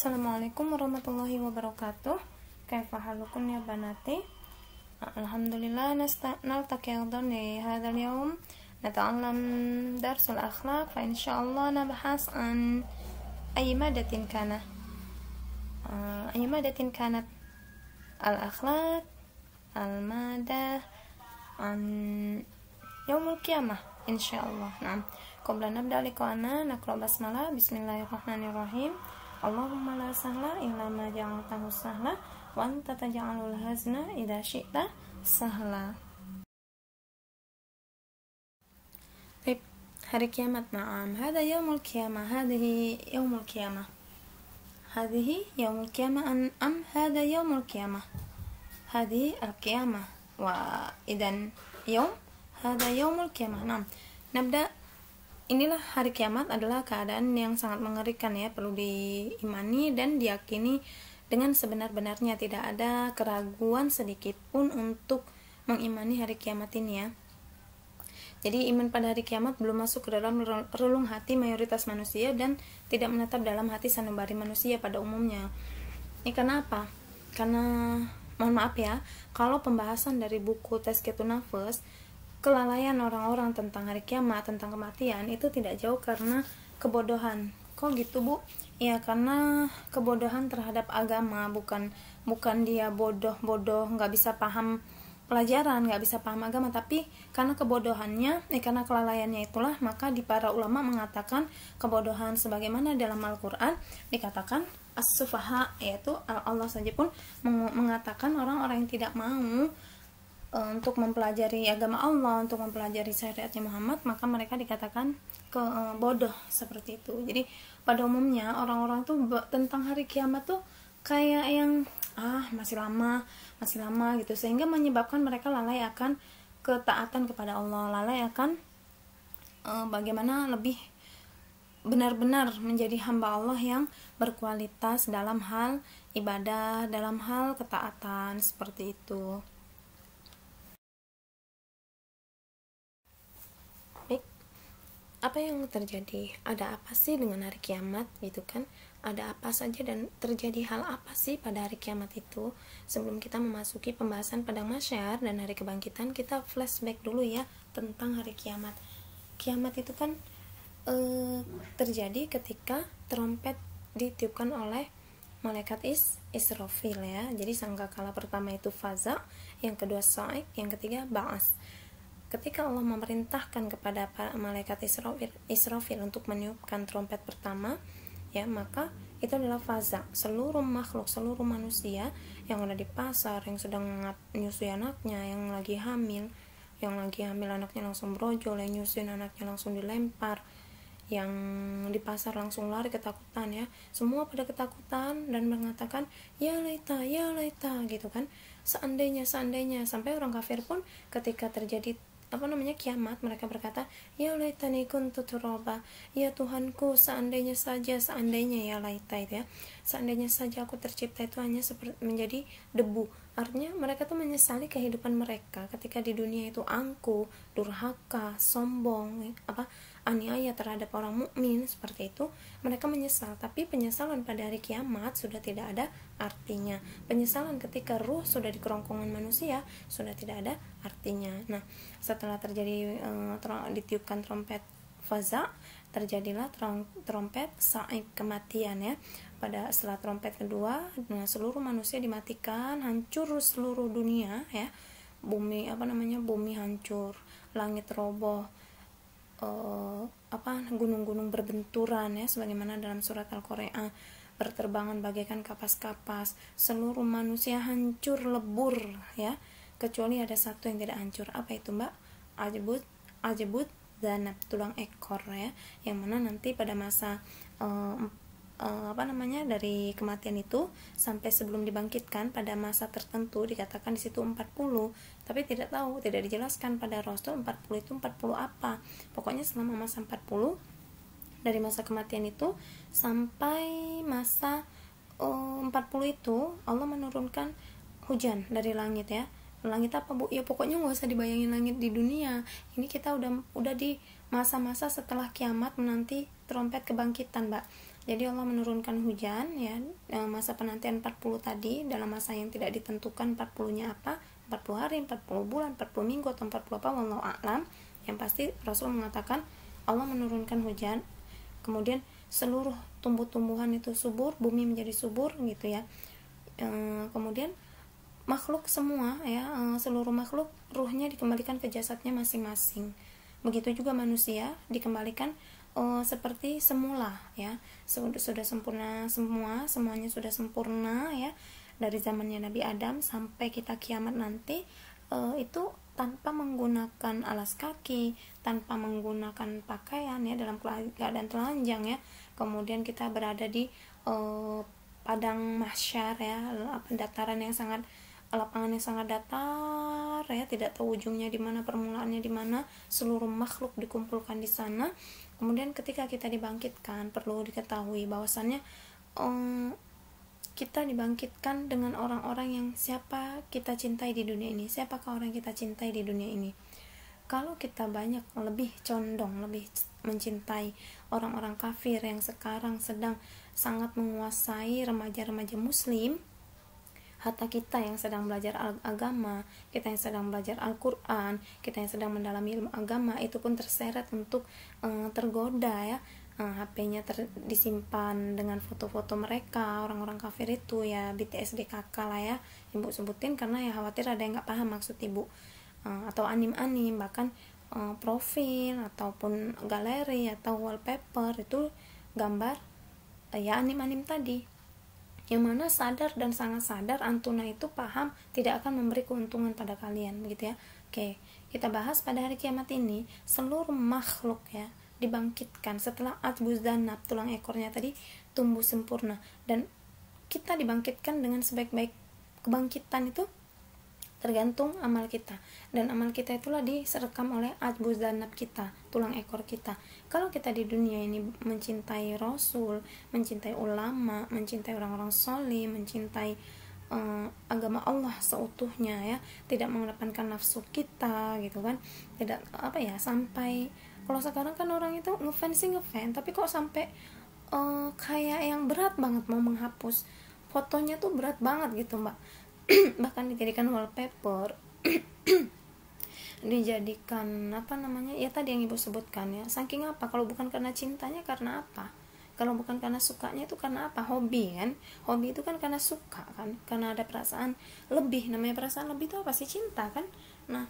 Assalamualaikum warahmatullahi wabarakatuh. Kaifa halukum ya banati? Alhamdulillah naltaqi di hadzal yawm nata'allam darsul akhlaq fa insyaallah nabahas an ay madatin kanat al akhlaq al madah an yaumul qiyamah insyaallah. Naam. Qabla nabda liqa'ana naqra basmalah. Bismillahirrahmanirrahim. Allahumma la sahla illa ma ja'altahu sahla wa anta taj'alul hazna idza syi'ta sahla. Baik, hari kiamat. Na'am, hada yaumul qiyamah. Hadhihi yaumul qiyamah. Hadhihi yaumul qiyamah am hada yaumul qiyamah. Hadhihi al-qiyamah wa idan yaum hada yaumul qiyamah. Na'am. Nabda. Inilah hari kiamat adalah keadaan yang sangat mengerikan ya, perlu diimani dan diyakini dengan sebenar-benarnya, tidak ada keraguan sedikit pun untuk mengimani hari kiamat ini ya. Jadi iman pada hari kiamat belum masuk ke dalam relung hati mayoritas manusia dan tidak menetap dalam hati sanubari manusia pada umumnya. Ini karena apa? Karena mohon maaf ya, kalau pembahasan dari buku Tazkiyatun Nafs, kelalaian orang-orang tentang hari kiamat, tentang kematian itu tidak jauh karena kebodohan. Kok gitu, Bu? Ya, karena kebodohan terhadap agama, bukan dia bodoh nggak bisa paham pelajaran, nggak bisa paham agama, tapi karena kebodohannya, karena kelalaiannya itulah, maka di para ulama mengatakan kebodohan sebagaimana dalam Al-Qur'an dikatakan as-sufaha, yaitu Allah saja pun mengatakan orang-orang yang tidak mau untuk mempelajari agama Allah, untuk mempelajari syariatnya Muhammad, maka mereka dikatakan bodoh seperti itu. Jadi pada umumnya orang-orang tuh tentang hari kiamat tuh kayak yang masih lama gitu, sehingga menyebabkan mereka lalai akan ketaatan kepada Allah, lalai akan bagaimana lebih benar-benar menjadi hamba Allah yang berkualitas dalam hal ibadah, dalam hal ketaatan seperti itu. Apa yang terjadi? Ada apa sih dengan hari kiamat gitu kan? Ada apa saja dan terjadi hal apa sih pada hari kiamat itu? Sebelum kita memasuki pembahasan padang mahsyar dan hari kebangkitan, kita flashback dulu ya tentang hari kiamat. Kiamat itu kan terjadi ketika trompet ditiupkan oleh malaikat Israfil ya. Jadi sangkakala pertama itu faza, yang kedua sa'iq, yang ketiga ba'as. Ketika Allah memerintahkan kepada para malaikat Israfil untuk meniupkan trompet pertama, ya, maka itu adalah faza. Seluruh makhluk, seluruh manusia yang ada di pasar, yang sedang menyusui anaknya, yang lagi hamil anaknya langsung brojol, yang nyusuin anaknya langsung dilempar, yang di pasar langsung lari ketakutan ya. Semua pada ketakutan dan mengatakan ya laita gitu kan. Seandainya, sampai orang kafir pun ketika terjadi kiamat, mereka berkata ya laitani kuntu turaba, ya Tuhanku seandainya ya laita itu ya, seandainya saja aku tercipta itu hanya seperti menjadi debu. Artinya mereka tuh menyesali kehidupan mereka ketika di dunia itu angkuh, durhaka, sombong, aniaya terhadap orang mukmin seperti itu. Mereka menyesal, tapi penyesalan pada hari kiamat sudah tidak ada artinya. Penyesalan ketika ruh sudah di kerongkongan manusia sudah tidak ada artinya. Nah, setelah terjadi ditiupkan trompet faza, terjadilah trompet sa'iq, kematian ya. Setelah trompet kedua, seluruh manusia dimatikan, hancur seluruh dunia ya. Bumi hancur, langit roboh, gunung-gunung berbenturan ya, sebagaimana dalam surat Al-Qari'ah, berterbangan bagaikan kapas-kapas, seluruh manusia hancur lebur ya, kecuali ada satu yang tidak hancur. Apa itu, Mbak? Ajbut zanab, tulang ekor ya, yang mana nanti pada masa dari kematian itu sampai sebelum dibangkitkan pada masa tertentu, dikatakan di situ 40, tapi tidak dijelaskan pada Rasul 40 itu 40 apa. Pokoknya selama masa 40, dari masa kematian itu sampai masa 40 itu Allah menurunkan hujan dari langit ya. Langit apa, Bu? Ya pokoknya nggak usah dibayangin langit di dunia. Ini kita udah di masa-masa setelah kiamat menanti trompet kebangkitan, Mbak. Jadi Allah menurunkan hujan ya, masa penantian 40 tadi dalam masa yang tidak ditentukan 40-nya apa, 40 hari, 40 bulan, 40 minggu atau 40 apa, wallahu a'lam. Yang pasti Rasul mengatakan Allah menurunkan hujan, kemudian seluruh tumbuh-tumbuhan itu subur, bumi menjadi subur gitu ya. Kemudian makhluk semua ya, seluruh makhluk ruhnya dikembalikan ke jasadnya masing-masing. Begitu juga manusia dikembalikan seperti semula ya, sudah sempurna semuanya sudah sempurna ya, dari zamannya Nabi Adam sampai kita kiamat nanti, itu tanpa menggunakan alas kaki, tanpa menggunakan pakaian ya, dalam keadaan telanjang ya. Kemudian kita berada di padang mahsyar ya, dataran yang sangat, lapangan yang sangat datar ya, tidak tahu ujungnya di mana, permulaannya di mana, seluruh makhluk dikumpulkan di sana. Kemudian ketika kita dibangkitkan, perlu diketahui bahwasannya kita dibangkitkan dengan orang-orang yang siapa kita cintai di dunia ini. Siapakah orang yang kita cintai di dunia ini? Kalau kita lebih mencintai orang-orang kafir yang sekarang sedang sangat menguasai remaja-remaja muslim, hatta kita yang sedang belajar agama, kita yang sedang belajar Al-Quran, kita yang sedang mendalami ilmu agama, itu pun terseret untuk tergoda ya, HP-nya disimpan dengan foto-foto mereka, orang-orang kafir itu ya, BTS DKK lah ya, ibu sebutin karena ya khawatir ada yang gak paham maksud ibu. Atau anim-anim, bahkan profil ataupun galeri atau wallpaper itu gambar ya anim-anim tadi, yang mana sadar dan sangat sadar Antuna itu paham tidak akan memberi keuntungan pada kalian, begitu ya. Oke, kita bahas pada hari kiamat ini seluruh makhluk ya dibangkitkan setelah atbuz danab, tulang ekornya tadi tumbuh sempurna, dan kita dibangkitkan dengan sebaik-baik kebangkitan itu tergantung amal kita, dan amal kita itulah diserekam oleh atbuz danab kita, tulang ekor kita. Kalau kita di dunia ini mencintai Rasul, mencintai ulama, mencintai orang-orang soleh, mencintai agama Allah seutuhnya ya, tidak mengedepankan nafsu kita gitu kan, tidak sampai, kalau sekarang kan orang itu ngefans, tapi kok sampai kayak yang berat banget mau menghapus fotonya tuh, berat banget gitu mbak. Bahkan dijadikan wallpaper, dijadikan ya tadi yang ibu sebutkan ya, saking apa, kalau bukan karena cintanya karena apa, kalau bukan karena sukanya itu karena apa, hobi kan, hobi itu kan karena suka kan, karena ada perasaan lebih, namanya perasaan lebih itu apa sih, cinta kan. Nah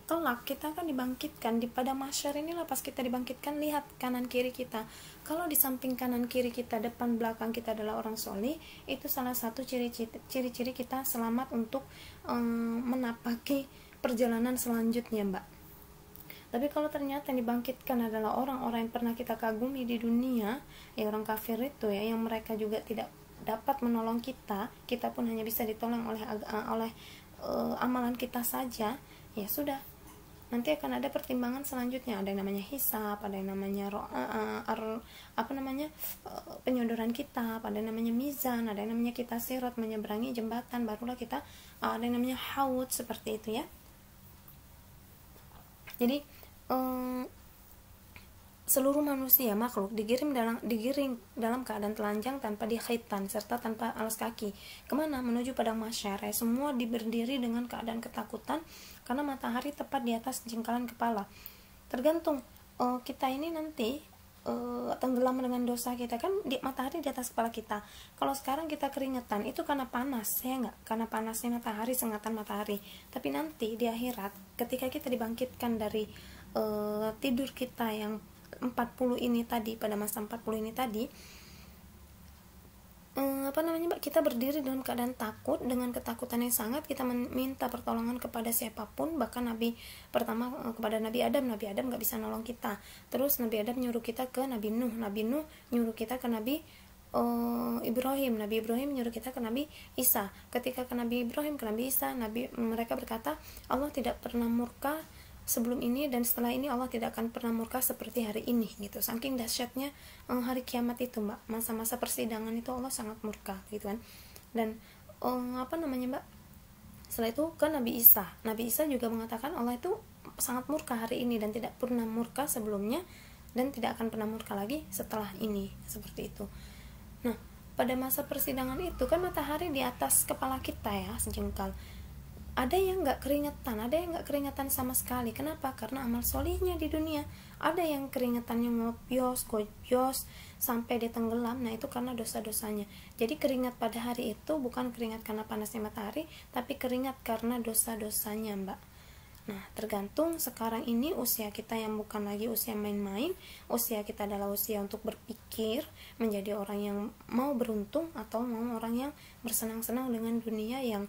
kelak kita akan dibangkitkan di pada mahsyar inilah, pas kita dibangkitkan, lihat kanan kiri kita, kalau di samping kanan kiri kita, depan belakang kita adalah orang soleh, itu salah satu ciri-ciri kita selamat untuk menapaki perjalanan selanjutnya mbak. Tapi kalau ternyata yang dibangkitkan adalah orang-orang yang pernah kita kagumi di dunia ya, orang kafir itu ya, yang mereka juga tidak dapat menolong kita, kita pun hanya bisa ditolong oleh amalan kita saja, ya sudah, nanti akan ada pertimbangan selanjutnya, ada yang namanya hisab, ada yang namanya penyodoran kitab, ada yang namanya mizan, ada yang namanya kita sirat, menyeberangi jembatan, barulah kita ada yang namanya haud, seperti itu ya. Jadi seluruh manusia makhluk digiring dalam keadaan telanjang tanpa dikhitan serta tanpa alas kaki. Kemana? Menuju padang mahsyar. Semua berdiri dengan keadaan ketakutan karena matahari tepat di atas jengkalan kepala. Tergantung kita ini nanti tenggelam dengan dosa kita kan, matahari di atas kepala kita. Kalau sekarang kita keringetan itu karena panas ya enggak, karena panasnya matahari, sengatan matahari. Tapi nanti di akhirat ketika kita dibangkitkan dari tidur kita yang 40 ini tadi, pada masa 40 ini tadi, kita berdiri dalam keadaan takut, dengan ketakutan yang sangat, kita meminta pertolongan kepada siapapun, bahkan kepada Nabi Adam gak bisa nolong kita. Terus Nabi Adam nyuruh kita ke Nabi Nuh nyuruh kita ke Nabi Ibrahim nyuruh kita ke Nabi Isa. Ketika ke Nabi Ibrahim, ke Nabi Isa, mereka berkata Allah tidak pernah murka sebelum ini, dan setelah ini Allah tidak akan pernah murka seperti hari ini gitu. Saking dahsyatnya hari kiamat itu mbak, masa-masa persidangan itu Allah sangat murka gitu kan. Dan mbak, setelah itu kan Nabi Isa juga mengatakan Allah itu sangat murka hari ini dan tidak pernah murka sebelumnya, dan tidak akan pernah murka lagi setelah ini, seperti itu. Nah, pada masa persidangan itu kan matahari di atas kepala kita ya, sejengkal. Ada yang nggak keringetan, ada yang nggak keringetan sama sekali. Kenapa? Karena amal solihnya di dunia. Ada yang keringetannya ngopios, gopios sampai dia tenggelam. Nah, itu karena dosa-dosanya. Jadi keringat pada hari itu bukan keringat karena panasnya matahari, tapi keringat karena dosa-dosanya, Mbak. Nah, tergantung sekarang ini usia kita yang bukan lagi usia main-main. Usia kita adalah usia untuk berpikir, menjadi orang yang mau beruntung atau mau orang yang bersenang-senang dengan dunia yang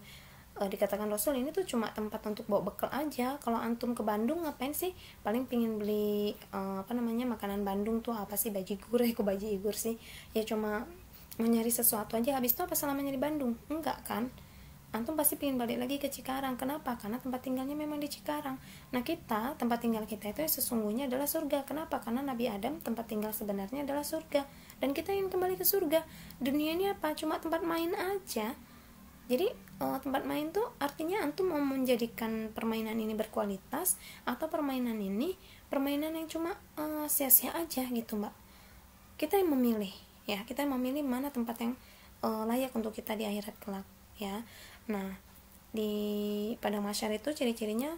dikatakan Rasul ini tuh cuma tempat untuk bawa bekal aja. Kalau antum ke Bandung ngapain sih? Paling pingin beli makanan Bandung tuh apa sih, bajigur sih ya, cuma mau nyari sesuatu aja. Habis itu apa selamanya di Bandung? Enggak kan, antum pasti pingin balik lagi ke Cikarang. Kenapa? Karena tempat tinggalnya memang di Cikarang. Nah, kita, tempat tinggal kita itu sesungguhnya adalah surga. Kenapa? Karena Nabi Adam tempat tinggal sebenarnya adalah surga, dan kita ingin kembali ke surga. Dunia ini apa? Cuma tempat main aja. Jadi tempat main tuh artinya antum mau menjadikan permainan ini berkualitas atau permainan ini permainan yang cuma sia-sia aja gitu, Mbak. Kita yang memilih ya, kita yang memilih mana tempat yang layak untuk kita di akhirat kelak ya. Nah, di padang mahsyar itu ciri-cirinya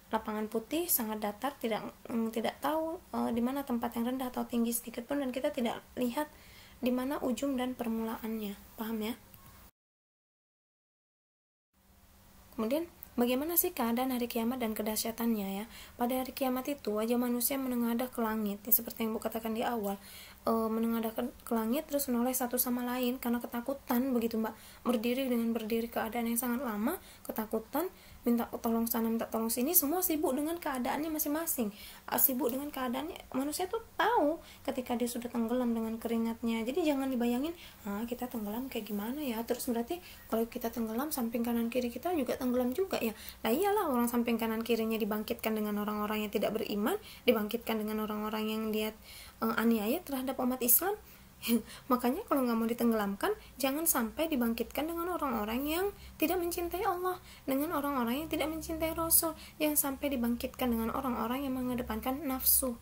lapangan putih, sangat datar, tidak tahu di mana tempat yang rendah atau tinggi sedikit pun, dan kita tidak lihat di mana ujung dan permulaannya. Paham ya? Kemudian, bagaimana sih keadaan hari kiamat dan kedahsyatannya ya? Pada hari kiamat itu, wajah manusia menengadah ke langit, ya, seperti yang Bu katakan di awal, menengadah ke langit terus menoleh satu sama lain karena ketakutan, begitu Mbak. Berdiri keadaan yang sangat lama, ketakutan, minta tolong sana, minta tolong sini, semua sibuk dengan keadaannya masing-masing. Sibuk dengan keadaannya, manusia tuh tahu ketika dia sudah tenggelam dengan keringatnya. Jadi jangan dibayangin, kita tenggelam kayak gimana ya? Terus berarti kalau kita tenggelam, samping kanan kiri kita juga tenggelam juga ya? Nah iyalah, orang samping kanan kirinya dibangkitkan dengan orang-orang yang tidak beriman, dibangkitkan dengan orang-orang yang dia aniaya terhadap umat Islam. Makanya kalau nggak mau ditenggelamkan, jangan sampai dibangkitkan dengan orang-orang yang tidak mencintai Allah, dengan orang-orang yang tidak mencintai Rasul. Jangan sampai dibangkitkan dengan orang-orang yang mengedepankan nafsu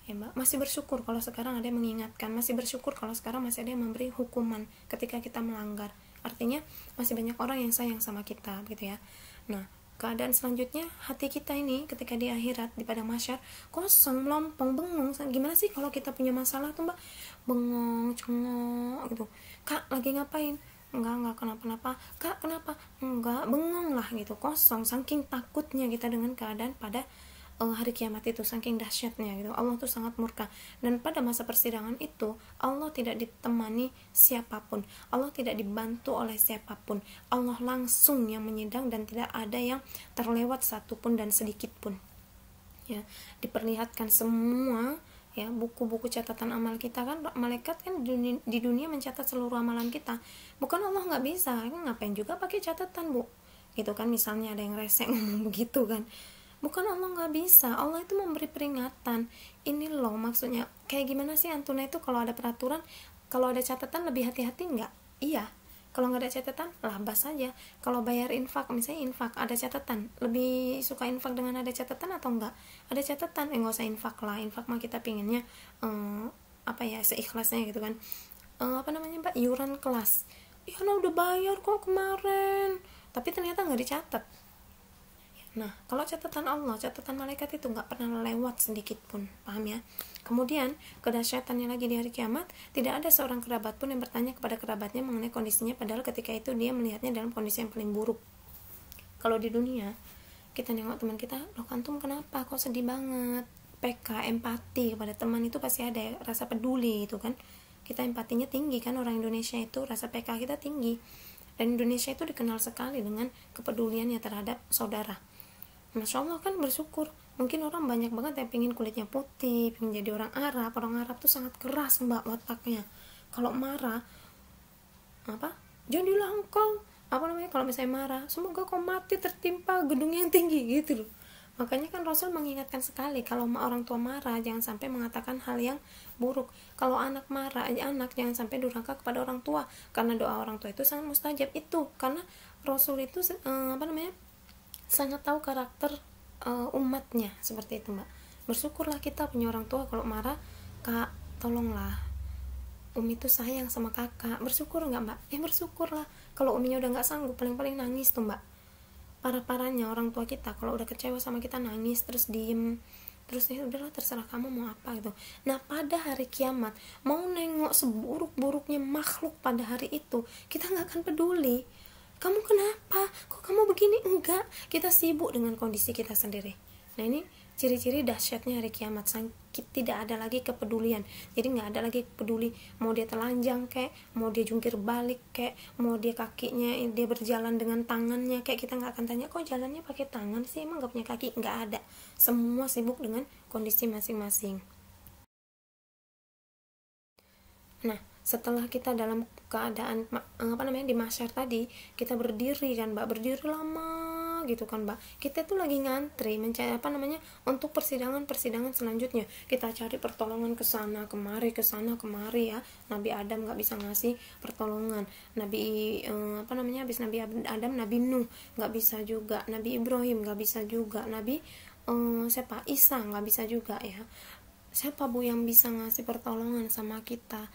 ya, Mbak. Masih bersyukur kalau sekarang ada yang mengingatkan, masih bersyukur kalau sekarang masih ada yang memberi hukuman ketika kita melanggar. Artinya masih banyak orang yang sayang sama kita gitu ya. Nah, keadaan selanjutnya hati kita ini ketika di akhirat, di padang mahsyar, kosong, melompong, bengong. Gimana sih kalau kita punya masalah tuh, Mbak? Bengong, cengok gitu. Kak, lagi ngapain? Enggak kenapa-napa. Kak, kenapa? Enggak, bengong lah gitu, kosong. Saking takutnya kita dengan keadaan pada hari kiamat itu, saking dahsyatnya gitu. Allah tuh sangat murka, dan pada masa persidangan itu Allah tidak ditemani siapapun, Allah tidak dibantu oleh siapapun. Allah langsung yang menyidang, dan tidak ada yang terlewat satupun dan sedikit pun ya. Diperlihatkan semua ya, buku-buku catatan amal kita kan. Malaikat kan di dunia mencatat seluruh amalan kita. Bukan Allah nggak bisa, ngapain juga pakai catatan, Bu, gitu kan. Misalnya ada yang rese ngomong begitu kan, bukan Allah nggak bisa, Allah itu memberi peringatan. Ini loh maksudnya, kayak gimana sih Antuna itu kalau ada peraturan, kalau ada catatan lebih hati-hati nggak? Iya. Kalau nggak ada catatan, labas saja. Kalau bayar infak, misalnya infak ada catatan, lebih suka infak dengan ada catatan atau enggak? Ada catatan, nggak usah infak lah. Infak mah kita pinginnya seikhlasnya gitu kan. Mbak, iuran kelas, ya udah bayar kok kemarin, tapi ternyata nggak dicatat. Nah, kalau catatan Allah, catatan malaikat itu nggak pernah lewat sedikit pun, paham ya? Kemudian, kedahsyatannya lagi di hari kiamat, tidak ada seorang kerabat pun yang bertanya kepada kerabatnya mengenai kondisinya, padahal ketika itu dia melihatnya dalam kondisi yang paling buruk. Kalau di dunia, kita nengok teman kita, loh antum kenapa, kok sedih banget? PK, empati kepada teman itu pasti ada rasa peduli itu kan. Kita empatinya tinggi kan, orang Indonesia itu rasa PK kita tinggi. Dan Indonesia itu dikenal sekali dengan kepeduliannya terhadap saudara. Masya Allah kan, bersyukur. Mungkin orang banyak banget yang pengen kulitnya putih, pengen jadi orang Arab. Orang Arab tuh sangat keras, Mbak, wataknya. Kalau marah, jadilah engkau, kalau misalnya marah, semoga kau mati tertimpa gedung yang tinggi gitu loh. Makanya kan Rasul mengingatkan sekali, kalau orang tua marah jangan sampai mengatakan hal yang buruk. Kalau anak marah, anak jangan sampai durhaka kepada orang tua, karena doa orang tua itu sangat mustajab. Itu karena Rasul itu sangat tahu karakter umatnya, seperti itu, Mbak. Bersyukurlah kita punya orang tua, kalau marah, Kak, tolonglah Umi tuh sayang sama kakak, bersyukur nggak mbak? Bersyukurlah. Kalau uminya udah nggak sanggup, paling-paling nangis tuh mbak. Parah-parahnya orang tua kita kalau udah kecewa sama kita nangis terus diem, terus ya udahlah terserah kamu mau apa gitu. Nah pada hari kiamat mau nengok seburuk-buruknya makhluk pada hari itu, kita nggak akan peduli. Kamu kenapa? Kok kamu begini? Enggak, kita sibuk dengan kondisi kita sendiri. Nah ini ciri-ciri dahsyatnya hari kiamat. Tidak ada lagi kepedulian. Jadi nggak ada lagi peduli mau dia telanjang kek, mau dia jungkir balik kek, mau dia kakinya dia berjalan dengan tangannya kek, kita nggak akan tanya kok jalannya pakai tangan sih, emang nggak punya kaki. Nggak ada. Semua sibuk dengan kondisi masing-masing. Nah, setelah kita dalam keadaan di mahsyar tadi, kita berdiri kan Mbak, berdiri lama gitu kan Mbak. Kita tuh lagi ngantri mencari untuk persidangan selanjutnya. Kita cari pertolongan ke sana kemari ya. Nabi Adam nggak bisa ngasih pertolongan. Habis Nabi Adam Nabi Nuh nggak bisa juga, Nabi Ibrahim nggak bisa juga, Nabi Isa nggak bisa juga ya. Siapa Bu yang bisa ngasih pertolongan sama kita?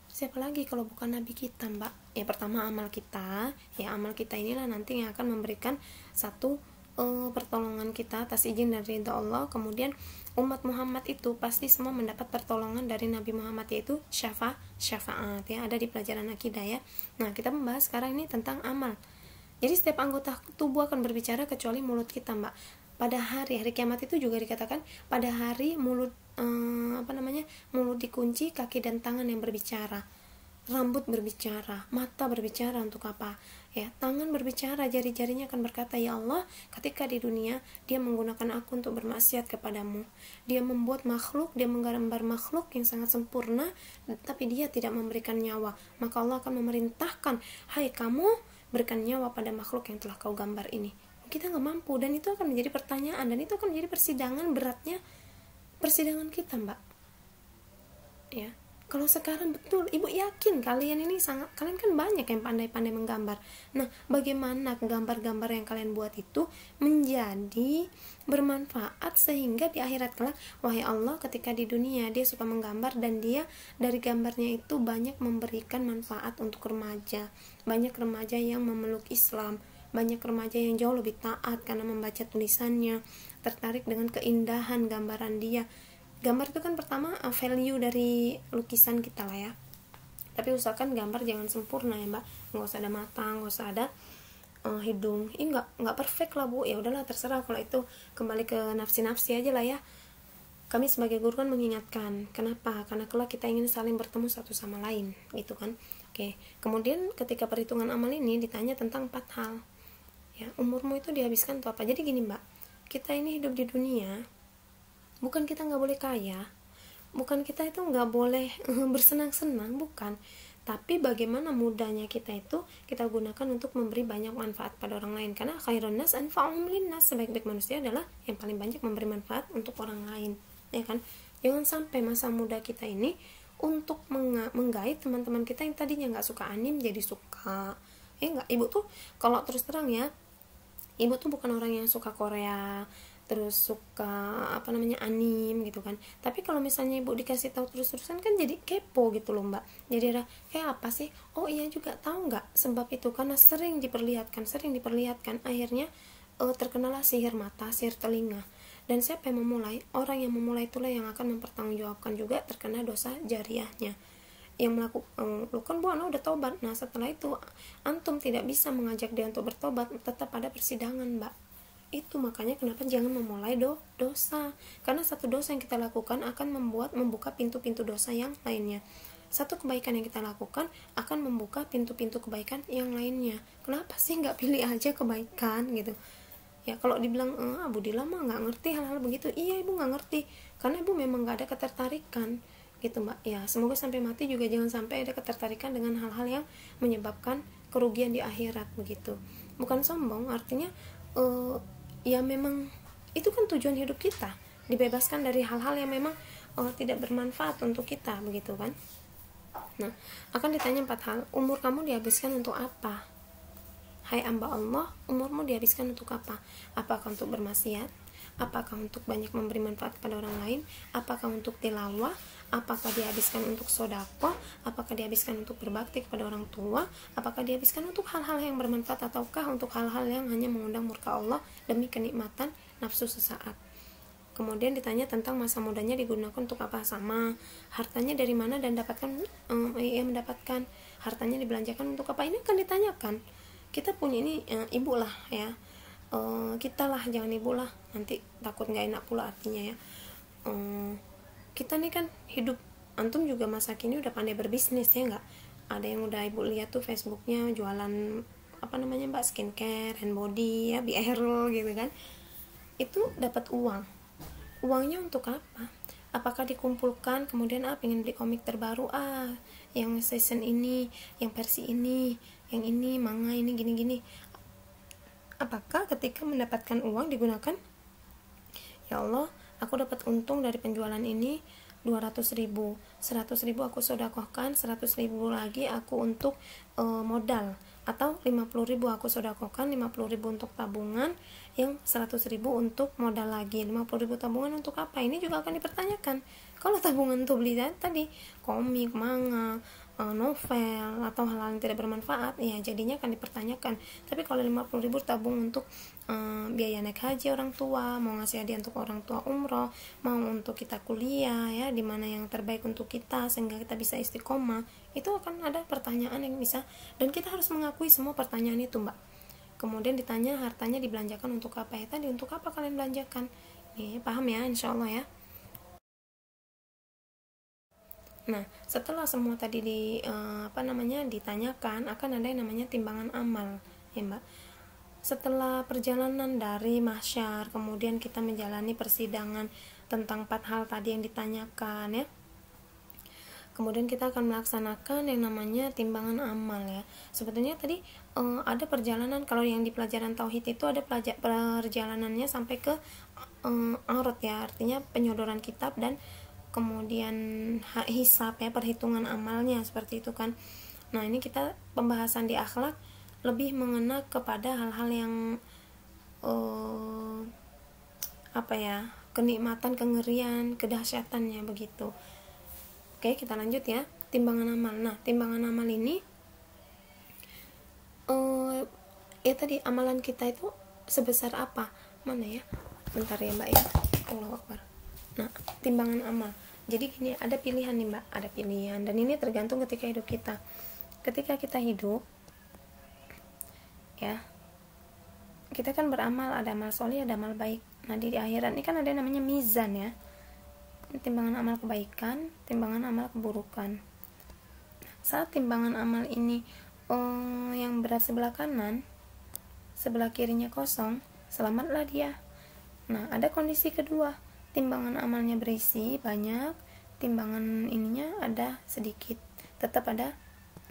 Siapa lagi kalau bukan Nabi kita Mbak? Ya pertama amal kita, ya amal kita inilah nanti yang akan memberikan satu pertolongan kita atas izin dan ridha Allah. Kemudian umat Muhammad itu pasti semua mendapat pertolongan dari Nabi Muhammad, yaitu syafaat ya, ada di pelajaran akidah ya. Nah kita membahas sekarang ini tentang amal. Jadi setiap anggota tubuh akan berbicara kecuali mulut kita Mbak. Pada hari kiamat itu juga dikatakan pada hari mulut mulut dikunci, kaki dan tangan yang berbicara, rambut berbicara, mata berbicara untuk apa ya, tangan berbicara, jari-jarinya akan berkata, ya Allah, ketika di dunia dia menggunakan aku untuk bermaksiat kepadamu, dia membuat makhluk, dia menggambar makhluk yang sangat sempurna, tapi dia tidak memberikan nyawa, maka Allah akan memerintahkan, hai kamu berikan nyawa pada makhluk yang telah kau gambar ini. Kita nggak mampu, dan itu akan menjadi pertanyaan, dan itu akan menjadi persidangan, beratnya persidangan kita Mbak ya. Kalau sekarang betul Ibu yakin kalian kan banyak yang pandai-pandai menggambar. Nah bagaimana gambar-gambar yang kalian buat itu menjadi bermanfaat sehingga di akhirat kelak, wahai Allah, ketika di dunia dia suka menggambar dan dia dari gambarnya itu banyak memberikan manfaat untuk remaja, banyak remaja yang memeluk Islam, banyak remaja yang jauh lebih taat karena membaca tulisannya, tertarik dengan keindahan gambaran dia. Gambar itu kan pertama value dari lukisan kita lah ya, tapi usahakan gambar jangan sempurna ya Mbak, nggak usah ada mata, nggak usah ada hidung, ini nggak perfect lah Bu. Ya udahlah terserah, kalau itu kembali ke nafsi aja lah ya. Kami sebagai guru kan mengingatkan, kenapa? Karena kelak kita ingin saling bertemu satu sama lain gitu kan. Oke, kemudian ketika perhitungan amal ini ditanya tentang 4 hal ya, umurmu itu dihabiskan untuk apa. Jadi gini Mbak, kita ini hidup di dunia, bukan kita nggak boleh kaya, bukan kita itu nggak boleh bersenang-senang, bukan, tapi bagaimana mudahnya kita itu kita gunakan untuk memberi banyak manfaat pada orang lain. Karena khairun nas anfa'uhum linnas, sebaik-baik manusia adalah yang paling banyak memberi manfaat untuk orang lain ya kan. Jangan sampai masa muda kita ini untuk menggait teman-teman kita yang tadinya nggak suka anim jadi suka ya. Nggak, Ibu tuh kalau terus terang ya, Ibu tuh bukan orang yang suka Korea terus suka anim gitu kan, tapi kalau misalnya Ibu dikasih tahu terus-terusan kan jadi kepo gitu loh Mbak. Jadi ada kayak apa sih, oh iya juga, tahu nggak sebab itu karena sering diperlihatkan, akhirnya terkenalah sihir mata, sihir telinga. Dan siapa yang memulai? Orang yang memulai itulah yang akan mempertanggungjawabkan juga terkena dosa jariahnya. Yang melakukan lu kan Bu Ana udah tobat, nah setelah itu antum tidak bisa mengajak dia untuk bertobat, tetap ada persidangan Mbak. Itu makanya kenapa jangan memulai dosa, karena satu dosa yang kita lakukan akan membuka pintu-pintu dosa yang lainnya. Satu kebaikan yang kita lakukan akan membuka pintu-pintu kebaikan yang lainnya. Kenapa sih nggak pilih aja kebaikan gitu ya? Kalau dibilang Bu Dila mah nggak ngerti hal-hal begitu, iya Ibu nggak ngerti karena Ibu memang nggak ada ketertarikan gitu Mbak ya. Semoga sampai mati juga jangan sampai ada ketertarikan dengan hal-hal yang menyebabkan kerugian di akhirat begitu. Bukan sombong, artinya ya memang itu kan tujuan hidup kita, dibebaskan dari hal-hal yang memang tidak bermanfaat untuk kita begitu kan. Nah akan ditanya 4 hal, umur kamu dihabiskan untuk apa? Hai hamba Allah, umurmu dihabiskan untuk apa? Apakah untuk bermaksiat? Apakah untuk banyak memberi manfaat kepada orang lain? Apakah untuk tilawah? Apakah dihabiskan untuk sodako? Apakah dihabiskan untuk berbakti kepada orang tua? Apakah dihabiskan untuk hal-hal yang bermanfaat, ataukah untuk hal-hal yang hanya mengundang murka Allah demi kenikmatan nafsu sesaat? Kemudian ditanya tentang masa mudanya digunakan untuk apa, sama hartanya dari mana dan mendapatkan hartanya dibelanjakan untuk apa, ini akan ditanyakan. Kita punya ini ibu lah ya, kita lah, jangan ibu lah, nanti takut nggak enak pula artinya ya. Kita nih kan hidup, antum juga masa kini udah pandai berbisnis ya nggak? Ada yang udah ibu lihat tuh Facebooknya jualan apa namanya mbak, skincare, hand body ya, BRL gitu kan. Itu dapat uangnya untuk apa? Apakah dikumpulkan kemudian pengen beli komik terbaru, yang season ini, yang versi ini, yang ini manga ini gini-gini. Apakah ketika mendapatkan uang digunakan, ya Allah aku dapat untung dari penjualan ini 200.000, 100.000 aku sodakohkan, 100.000 lagi aku untuk modal, atau 50.000 aku sodakohkan, 50.000 untuk tabungan, yang 100.000 untuk modal lagi, 50.000 tabungan untuk apa? Ini juga akan dipertanyakan. Kalau tabungan untuk beli tadi komik, manga, novel atau hal-hal yang tidak bermanfaat, ya jadinya akan dipertanyakan. Tapi kalau 50.000 tabung untuk biaya naik haji orang tua, mau ngasih hadiah untuk orang tua umroh, mau untuk kita kuliah ya, dimana yang terbaik untuk kita sehingga kita bisa istiqomah, itu akan ada pertanyaan yang bisa, dan kita harus mengakui semua pertanyaan itu mbak. Kemudian ditanya hartanya dibelanjakan untuk apa, ya tadi untuk apa kalian belanjakan, nih paham ya insyaallah ya. Nah, setelah semua tadi ditanyakan, akan ada yang namanya timbangan amal, ya Mbak. Setelah perjalanan dari mahsyar, kemudian kita menjalani persidangan tentang 4 hal tadi yang ditanyakan ya. Kemudian kita akan melaksanakan yang namanya timbangan amal ya. Sebetulnya tadi ada perjalanan, kalau yang di pelajaran tauhid itu ada perjalanannya sampai ke arut ya, artinya penyodoran kitab dan kemudian hisab ya, perhitungan amalnya seperti itu kan. Nah ini kita pembahasan di akhlak lebih mengena kepada hal-hal yang kenikmatan, kengerian, kedahsyatannya begitu. Oke, kita lanjut ya, timbangan amal. Nah timbangan amal ini tadi amalan kita itu sebesar apa, mana ya, bentar ya mbak ya, Allahu Akbar. Nah, timbangan amal. Jadi gini, ada pilihan nih mbak, ada pilihan, dan ini tergantung ketika hidup kita. Ketika kita hidup, ya, kita kan beramal, ada amal soleh, ada amal baik. Nah di akhirat ini kan ada yang namanya mizan ya, timbangan amal kebaikan, timbangan amal keburukan. Saat timbangan amal ini yang berat sebelah kanan, sebelah kirinya kosong, selamatlah dia. Nah ada kondisi kedua, timbangan amalnya berisi banyak, timbangan ininya ada sedikit, tetap ada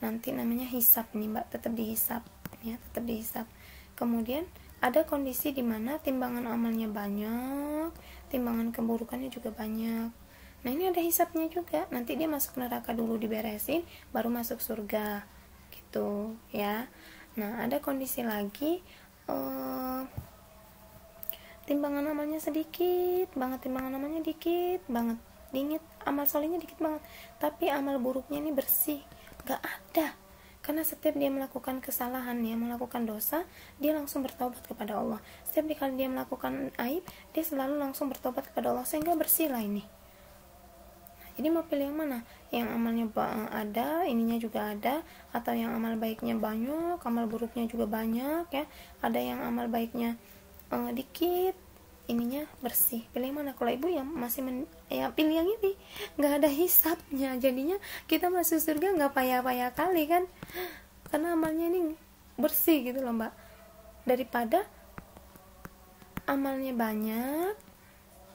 nanti namanya hisab nih mbak, tetap dihisab ya, tetap dihisab. Kemudian ada kondisi di mana timbangan amalnya banyak, timbangan keburukannya juga banyak. Nah ini ada hisabnya juga, nanti dia masuk neraka dulu diberesin, baru masuk surga gitu ya. Nah ada kondisi lagi timbangan amalnya sedikit banget, timbangan amalnya dikit banget, amal solehnya dikit banget, tapi amal buruknya ini bersih, gak ada. Karena setiap dia melakukan kesalahan, dia melakukan dosa, dia langsung bertobat kepada Allah. Setiap kali dia melakukan aib, dia selalu langsung bertobat kepada Allah, sehingga bersih lah ini. Jadi mau pilih yang mana? Yang amalnya ada, ininya juga ada, atau yang amal baiknya banyak, amal buruknya juga banyak ya. Ada yang amal baiknya dikit, ininya bersih. Pilih yang mana? Kalau ibu yang masih pilih yang ini, nggak ada hisapnya, jadinya kita masuk surga nggak payah-payah kali kan, karena amalnya ini bersih gitu loh mbak, daripada amalnya banyak,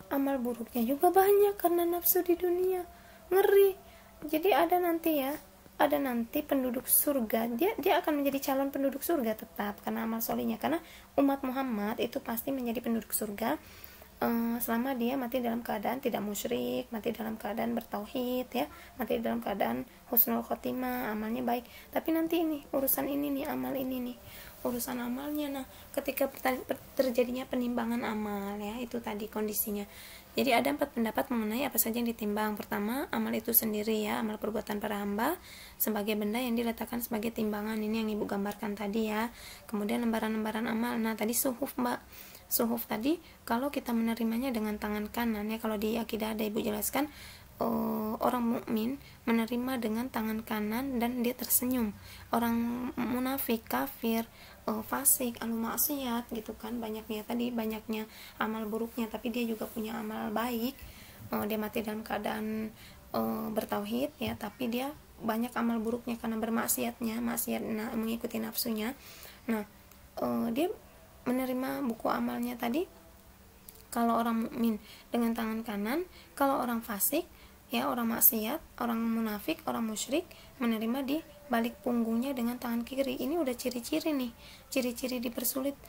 amal buruknya juga banyak karena nafsu di dunia, ngeri. Jadi ada nanti penduduk surga, dia akan menjadi calon penduduk surga tetap karena amal solehnya, karena umat Muhammad itu pasti menjadi penduduk surga selama dia mati dalam keadaan tidak musyrik, mati dalam keadaan bertauhid ya, mati dalam keadaan husnul khotimah, amalnya baik. Tapi nanti ini urusan ini nih, amal ini nih, urusan amalnya. Nah, ketika terjadinya penimbangan amal ya, itu tadi kondisinya. Jadi ada 4 pendapat mengenai apa saja yang ditimbang. Pertama, amal itu sendiri ya, amal perbuatan para hamba sebagai benda yang diletakkan sebagai timbangan. Ini yang Ibu gambarkan tadi ya. Kemudian lembaran-lembaran amal. Nah, tadi suhuf Mbak. Suhuf tadi kalau kita menerimanya dengan tangan kanan ya, kalau di akidah ada Ibu jelaskan, orang mukmin menerima dengan tangan kanan dan dia tersenyum. Orang munafik, kafir, fasik, ahlu maksiat gitu kan, banyaknya amal buruknya, tapi dia juga punya amal baik. Dia mati dalam keadaan bertauhid ya, tapi dia banyak amal buruknya karena mengikuti nafsunya. Nah, dia menerima buku amalnya tadi kalau orang mukmin dengan tangan kanan, kalau orang fasik ya, orang maksiat, orang munafik, orang musyrik menerima di balik punggungnya dengan tangan kiri. Ini udah ciri-ciri nih, ciri-ciri dipersulit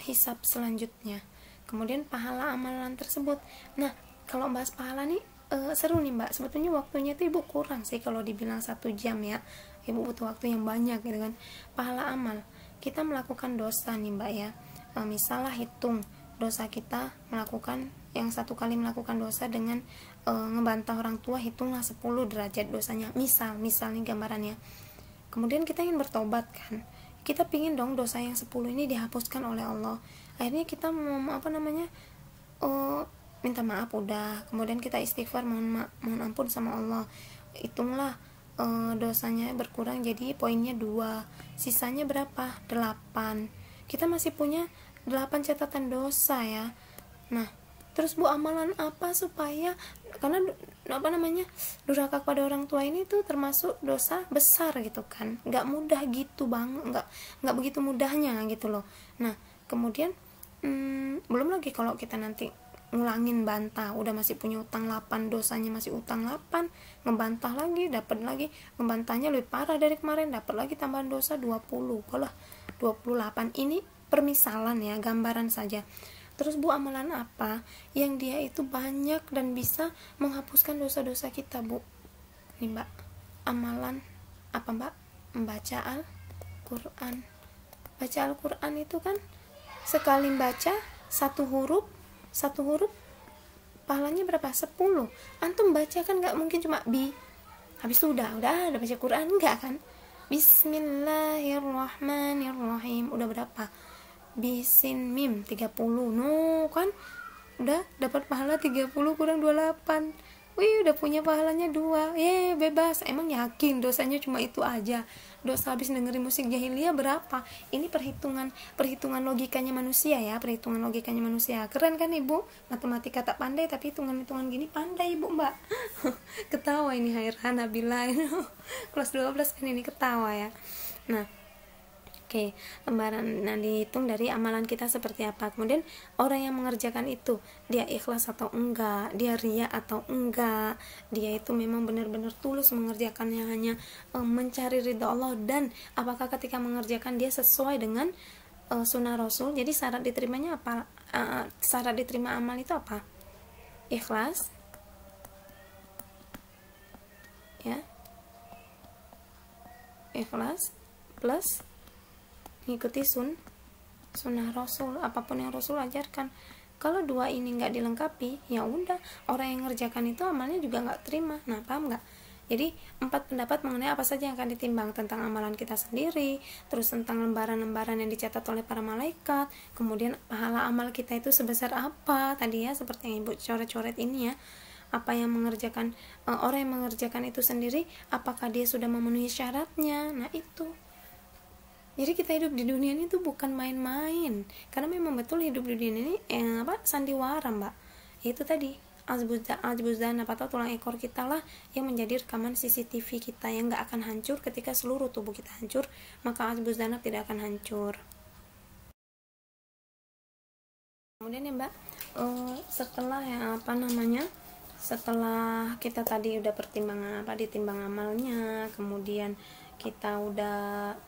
hisab selanjutnya. Kemudian pahala amalan tersebut. Nah, kalau bahas pahala nih seru nih Mbak. Sebetulnya waktunya tuh Ibu kurang sih kalau dibilang 1 jam ya. Ibu butuh waktu yang banyak gitu kan. Pahala amal. Kita melakukan dosa nih Mbak ya. Misalnya hitung dosa kita melakukan yang 1 kali melakukan dosa dengan ngebantah orang tua, hitunglah 10 derajat dosanya. Misal nih gambarannya. Kemudian kita ingin bertobat kan. Kita pingin dong dosa yang 10 ini dihapuskan oleh Allah. Akhirnya kita mau minta maaf udah. Kemudian kita istighfar, mohon ampun sama Allah. Hitunglah dosanya berkurang jadi poinnya 2. Sisanya berapa? 8. Kita masih punya 8 catatan dosa ya. Nah, terus Bu, amalan apa supaya, karena durhaka kepada orang tua ini tuh termasuk dosa besar gitu kan, nggak mudah gitu bang, nggak begitu mudahnya gitu loh. Nah, kemudian belum lagi kalau kita nanti ngulangin bantah, udah masih punya utang 8, dosanya masih utang 8, ngebantah lagi, dapat lagi, ngebantahnya lebih parah dari kemarin, dapat lagi tambahan dosa 20, kalau 28. Ini permisalan ya, gambaran saja. Terus Bu, amalan apa yang dia itu banyak dan bisa menghapuskan dosa-dosa kita Bu? Nih Mbak, amalan apa Mbak? Membaca Al-Quran. Baca Al-Quran itu kan sekali baca satu huruf pahalanya berapa? 10. Antum baca kan gak mungkin cuma habis itu udah baca Quran, enggak kan? Bismillahirrahmanirrahim, udah berapa? Bisin mim 30, no kan udah dapat pahala 30 kurang 28, wih udah punya pahalanya 2, bebas. Emang yakin dosanya cuma itu aja? Dosa habis dengerin musik jahiliyah berapa? Ini perhitungan logikanya manusia ya, keren kan Ibu? Matematika tak pandai tapi hitungan gini pandai Ibu Mbak. Ketawa ini Hairhan Nabila kelas 12 kan ini ketawa ya. Nah, oke, lembaran dihitung dari amalan kita seperti apa. Kemudian orang yang mengerjakan itu, dia ikhlas atau enggak, dia riya atau enggak, dia itu memang benar-benar tulus mengerjakannya hanya mencari ridha Allah, dan apakah ketika mengerjakan dia sesuai dengan sunnah Rasul. Jadi syarat diterimanya apa? Syarat diterima amal itu apa? Ikhlas ya, ikhlas plus ngikuti sunnah Rasul, apapun yang Rasul ajarkan. Kalau 2 ini nggak dilengkapi, ya udah orang yang ngerjakan itu amalnya juga nggak terima. Nah, paham nggak? Jadi 4 pendapat mengenai apa saja yang akan ditimbang, tentang amalan kita sendiri, terus tentang lembaran-lembaran yang dicatat oleh para malaikat, kemudian pahala amal kita itu sebesar apa tadi ya, seperti yang Ibu coret-coret ini ya. Apa yang mengerjakan orang yang mengerjakan itu sendiri, apakah dia sudah memenuhi syaratnya? Nah, itu. Jadi kita hidup di dunia ini tuh bukan main-main, karena memang betul hidup di dunia ini sandiwara Mbak. Itu tadi ajbuzan atau tulang ekor kita lah yang menjadi rekaman CCTV kita yang gak akan hancur. Ketika seluruh tubuh kita hancur, maka ajbuzan tidak akan hancur. Kemudian ya Mbak, setelah setelah kita tadi udah ditimbang amalnya, kemudian kita udah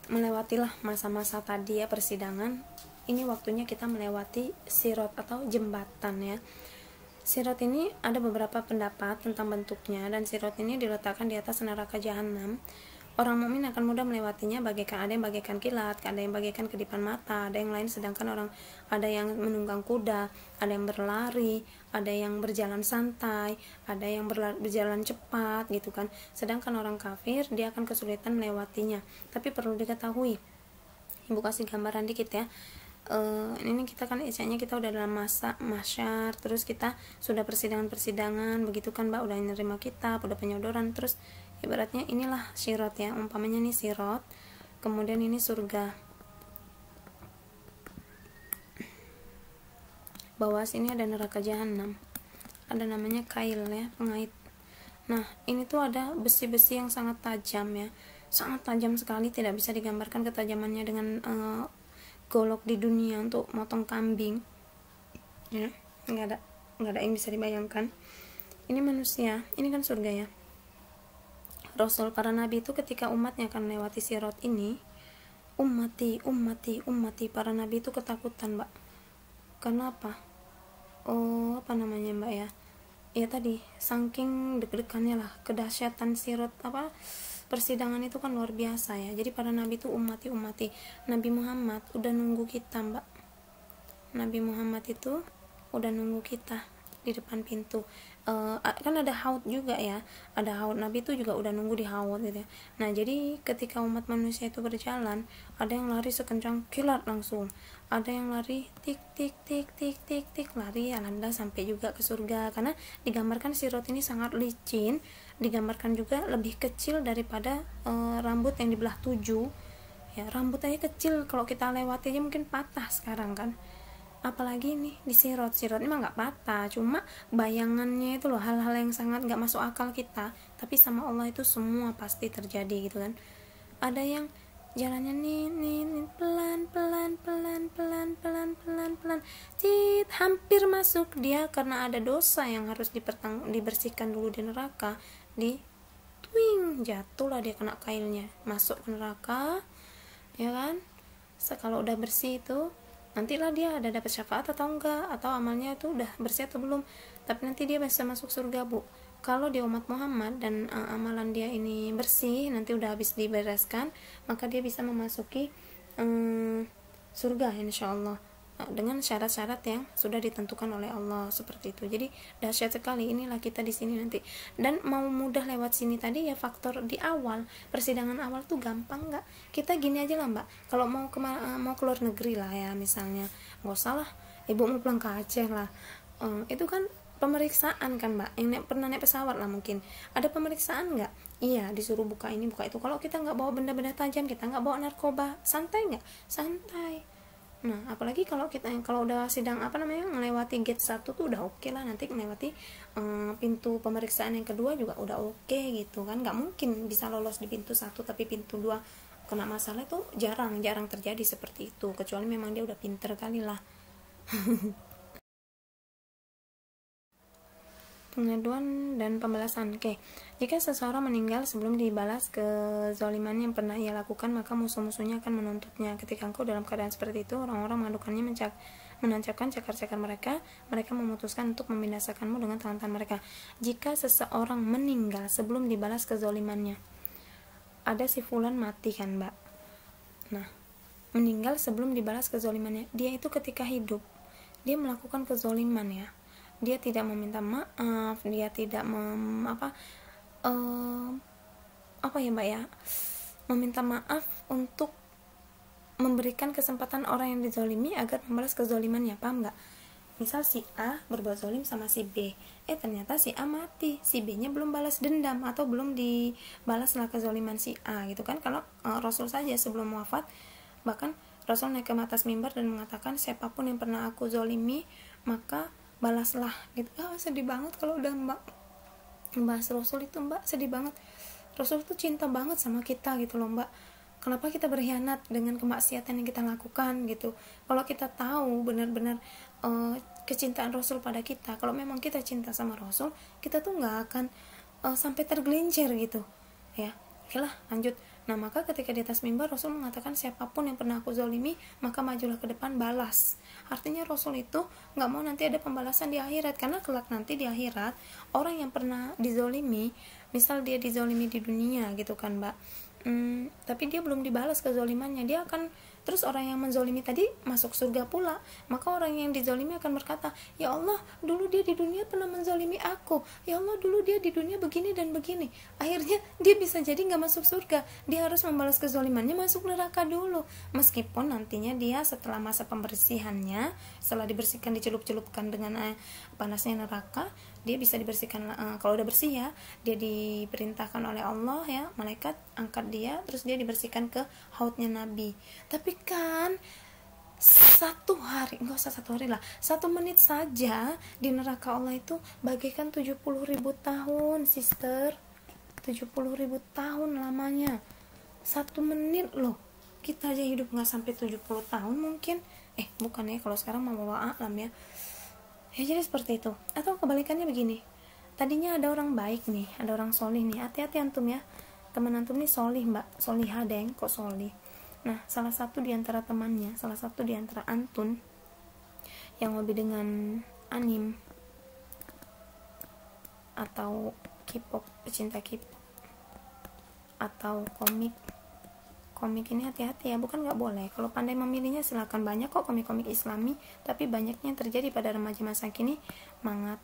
melewatilah masa-masa tadi ya persidangan ini waktunya kita melewati sirat atau jembatan ya. Sirat ini ada beberapa pendapat tentang bentuknya, dan sirat ini diletakkan di atas neraka jahanam. Orang mukmin akan mudah melewatinya, bagaikan ada yang bagaikan kilat, ada yang bagaikan kedipan mata, ada yang lain sedangkan ada yang menunggang kuda, ada yang berlari, ada yang berjalan santai, ada yang berjalan cepat gitu kan. Sedangkan orang kafir dia akan kesulitan melewatinya. Tapi perlu diketahui, Ibu kasih gambaran dikit ya. Ini kita kan istilahnya kita udah dalam masa mahsyar, terus kita sudah persidangan begitu kan Mbak, udah nerima kitab, udah penyodoran, terus ibaratnya inilah sirat ya, umpamanya nih sirat, kemudian ini surga, bawah sini ada neraka jahanam, ada namanya kail ya, pengait. Nah ini tuh ada besi-besi yang sangat tajam ya, sangat tajam sekali, tidak bisa digambarkan ketajamannya dengan golok di dunia untuk motong kambing ya, nggak ada yang bisa dibayangkan. Ini manusia, ini kan surga ya. Rasul para nabi itu ketika umatnya akan melewati sirat ini, ummati para nabi itu ketakutan Mbak. Karena apa? Apa namanya Mbak ya? Ya tadi saking deg-degannya lah, kedahsyatan sirat persidangan itu kan luar biasa ya. Jadi para nabi itu ummati. Nabi Muhammad udah nunggu kita Mbak. Nabi Muhammad itu udah nunggu kita di depan pintu. Kan ada haud juga ya, ada haud, Nabi itu juga udah nunggu di haud gitu ya. Nah jadi ketika umat manusia itu berjalan, ada yang lari sekencang kilat langsung, ada yang lari tik lari, alhamdulillah sampai juga ke surga. Karena digambarkan sirat ini sangat licin, digambarkan juga lebih kecil daripada rambut yang dibelah 7 ya. Rambut aja kecil, kalau kita lewati aja mungkin patah sekarang kan, apalagi nih di sirat ini mah nggak patah, cuma bayangannya itu loh, hal-hal yang sangat nggak masuk akal kita, tapi sama Allah itu semua pasti terjadi gitu kan. Ada yang jalannya nih pelan, hampir masuk dia karena ada dosa yang harus dibersihkan dulu di neraka, jatuhlah dia kena kailnya, masuk ke neraka ya kan. Kalau udah bersih itu nantilah dia ada dapat syafaat atau enggak, atau amalnya itu udah bersih atau belum, tapi nanti dia bisa masuk surga Bu. Kalau di umat Muhammad dan amalan dia ini bersih, nanti udah habis dibereskan, maka dia bisa memasuki surga insyaallah, dengan syarat-syarat yang sudah ditentukan oleh Allah seperti itu. Jadi dahsyat sekali, inilah kita di sini nanti. Dan mau mudah lewat sini tadi ya, faktor di awal persidangan awal tuh gampang nggak? Kita gini aja lah Mbak, kalau mau keluar negeri lah ya misalnya, nggak usah lah ibu mau pulang ke Aceh lah, itu kan pemeriksaan kan Mbak, yang pernah naik pesawat lah mungkin ada pemeriksaan nggak? Iya, disuruh buka ini buka itu. Kalau kita nggak bawa benda-benda tajam, kita nggak bawa narkoba, santai nggak? Santai. Nah, apalagi kalau udah sidang melewati gate 1 tuh udah oke lah, nanti melewati pintu pemeriksaan yang kedua juga udah oke gitu kan. Nggak mungkin bisa lolos di pintu 1 tapi pintu 2 kena masalah, itu jarang terjadi seperti itu, kecuali memang dia udah pinter kali lah. Pengaduan dan pembalasan. Oke. Jika seseorang meninggal sebelum dibalas kezaliman yang pernah ia lakukan, maka musuh-musuhnya akan menuntutnya. Ketika engkau dalam keadaan seperti itu, orang-orang mengadukannya menancapkan cakar-cakar mereka memutuskan untuk membinasakanmu dengan tangan-tangan mereka. Jika seseorang meninggal sebelum dibalas kezalimannya, ada si fulan mati kan Mbak. Nah, meninggal sebelum dibalas kezalimannya, dia itu ketika hidup dia melakukan kezaliman ya, dia tidak meminta maaf, dia tidak meminta maaf untuk memberikan kesempatan orang yang dizalimi agar membalas kezalimannya, paham nggak? Misal si A berbuat zalim sama si B, ternyata si A mati, si B nya belum balas dendam atau belum dibalaslah kezaliman si A gitu kan. Kalau Rasul saja sebelum wafat, bahkan Rasul naik ke atas mimbar dan mengatakan, siapapun yang pernah aku zalimi maka balaslah gitu. Sedih banget kalau udah bahas Rasul itu Mbak, sedih banget. Rasul itu cinta banget sama kita gitu loh Mbak. Kenapa kita berkhianat dengan kemaksiatan yang kita lakukan gitu? Kalau kita tahu benar-benar kecintaan Rasul pada kita, kalau memang kita cinta sama Rasul, kita tuh nggak akan sampai tergelincir gitu ya. Oke lah, lanjut. Nah, maka ketika di atas mimbar Rasul mengatakan siapapun yang pernah aku zolimi, maka majulah ke depan balas. Artinya Rasul itu nggak mau nanti ada pembalasan di akhirat, karena kelak nanti di akhirat orang yang pernah dizolimi, misal dia dizolimi di dunia gitu kan mbak, tapi dia belum dibalas kezolimannya, dia akan terus orang yang menzolimi tadi masuk surga pula. Maka orang yang dizolimi akan berkata, ya Allah, dulu dia di dunia pernah menzolimi aku, ya Allah, dulu dia di dunia begini dan begini. Akhirnya dia bisa jadi gak masuk surga, dia harus membalas kezolimannya masuk neraka dulu. Meskipun nantinya dia setelah masa pembersihannya, setelah dibersihkan, dicelup-celupkan dengan panasnya neraka, dia bisa dibersihkan. Kalau udah bersih ya, dia diperintahkan oleh Allah ya, malaikat angkat dia, terus dia dibersihkan ke hautnya Nabi. Tapi kan 1 hari, enggak usah 1 hari lah, 1 menit saja di neraka Allah itu bagaikan 70.000 tahun, sister. 70.000 tahun lamanya 1 menit loh. Kita aja hidup gak sampai 70 tahun mungkin. Bukan ya, kalau sekarang mau alam ya. Ya jadi seperti itu. Atau kebalikannya begini, tadinya ada orang baik nih, ada orang solih nih, hati-hati antum ya, teman antum nih solih mbak, solihah deng, kok solih. Nah, salah satu diantara temannya, salah satu diantara antun yang hobi dengan anim atau K-pop, pecinta K-pop atau komik ini hati-hati ya, bukan nggak boleh. Kalau pandai memilihnya silakan, banyak kok komik-komik Islami, tapi banyaknya yang terjadi pada remaja masa kini manga,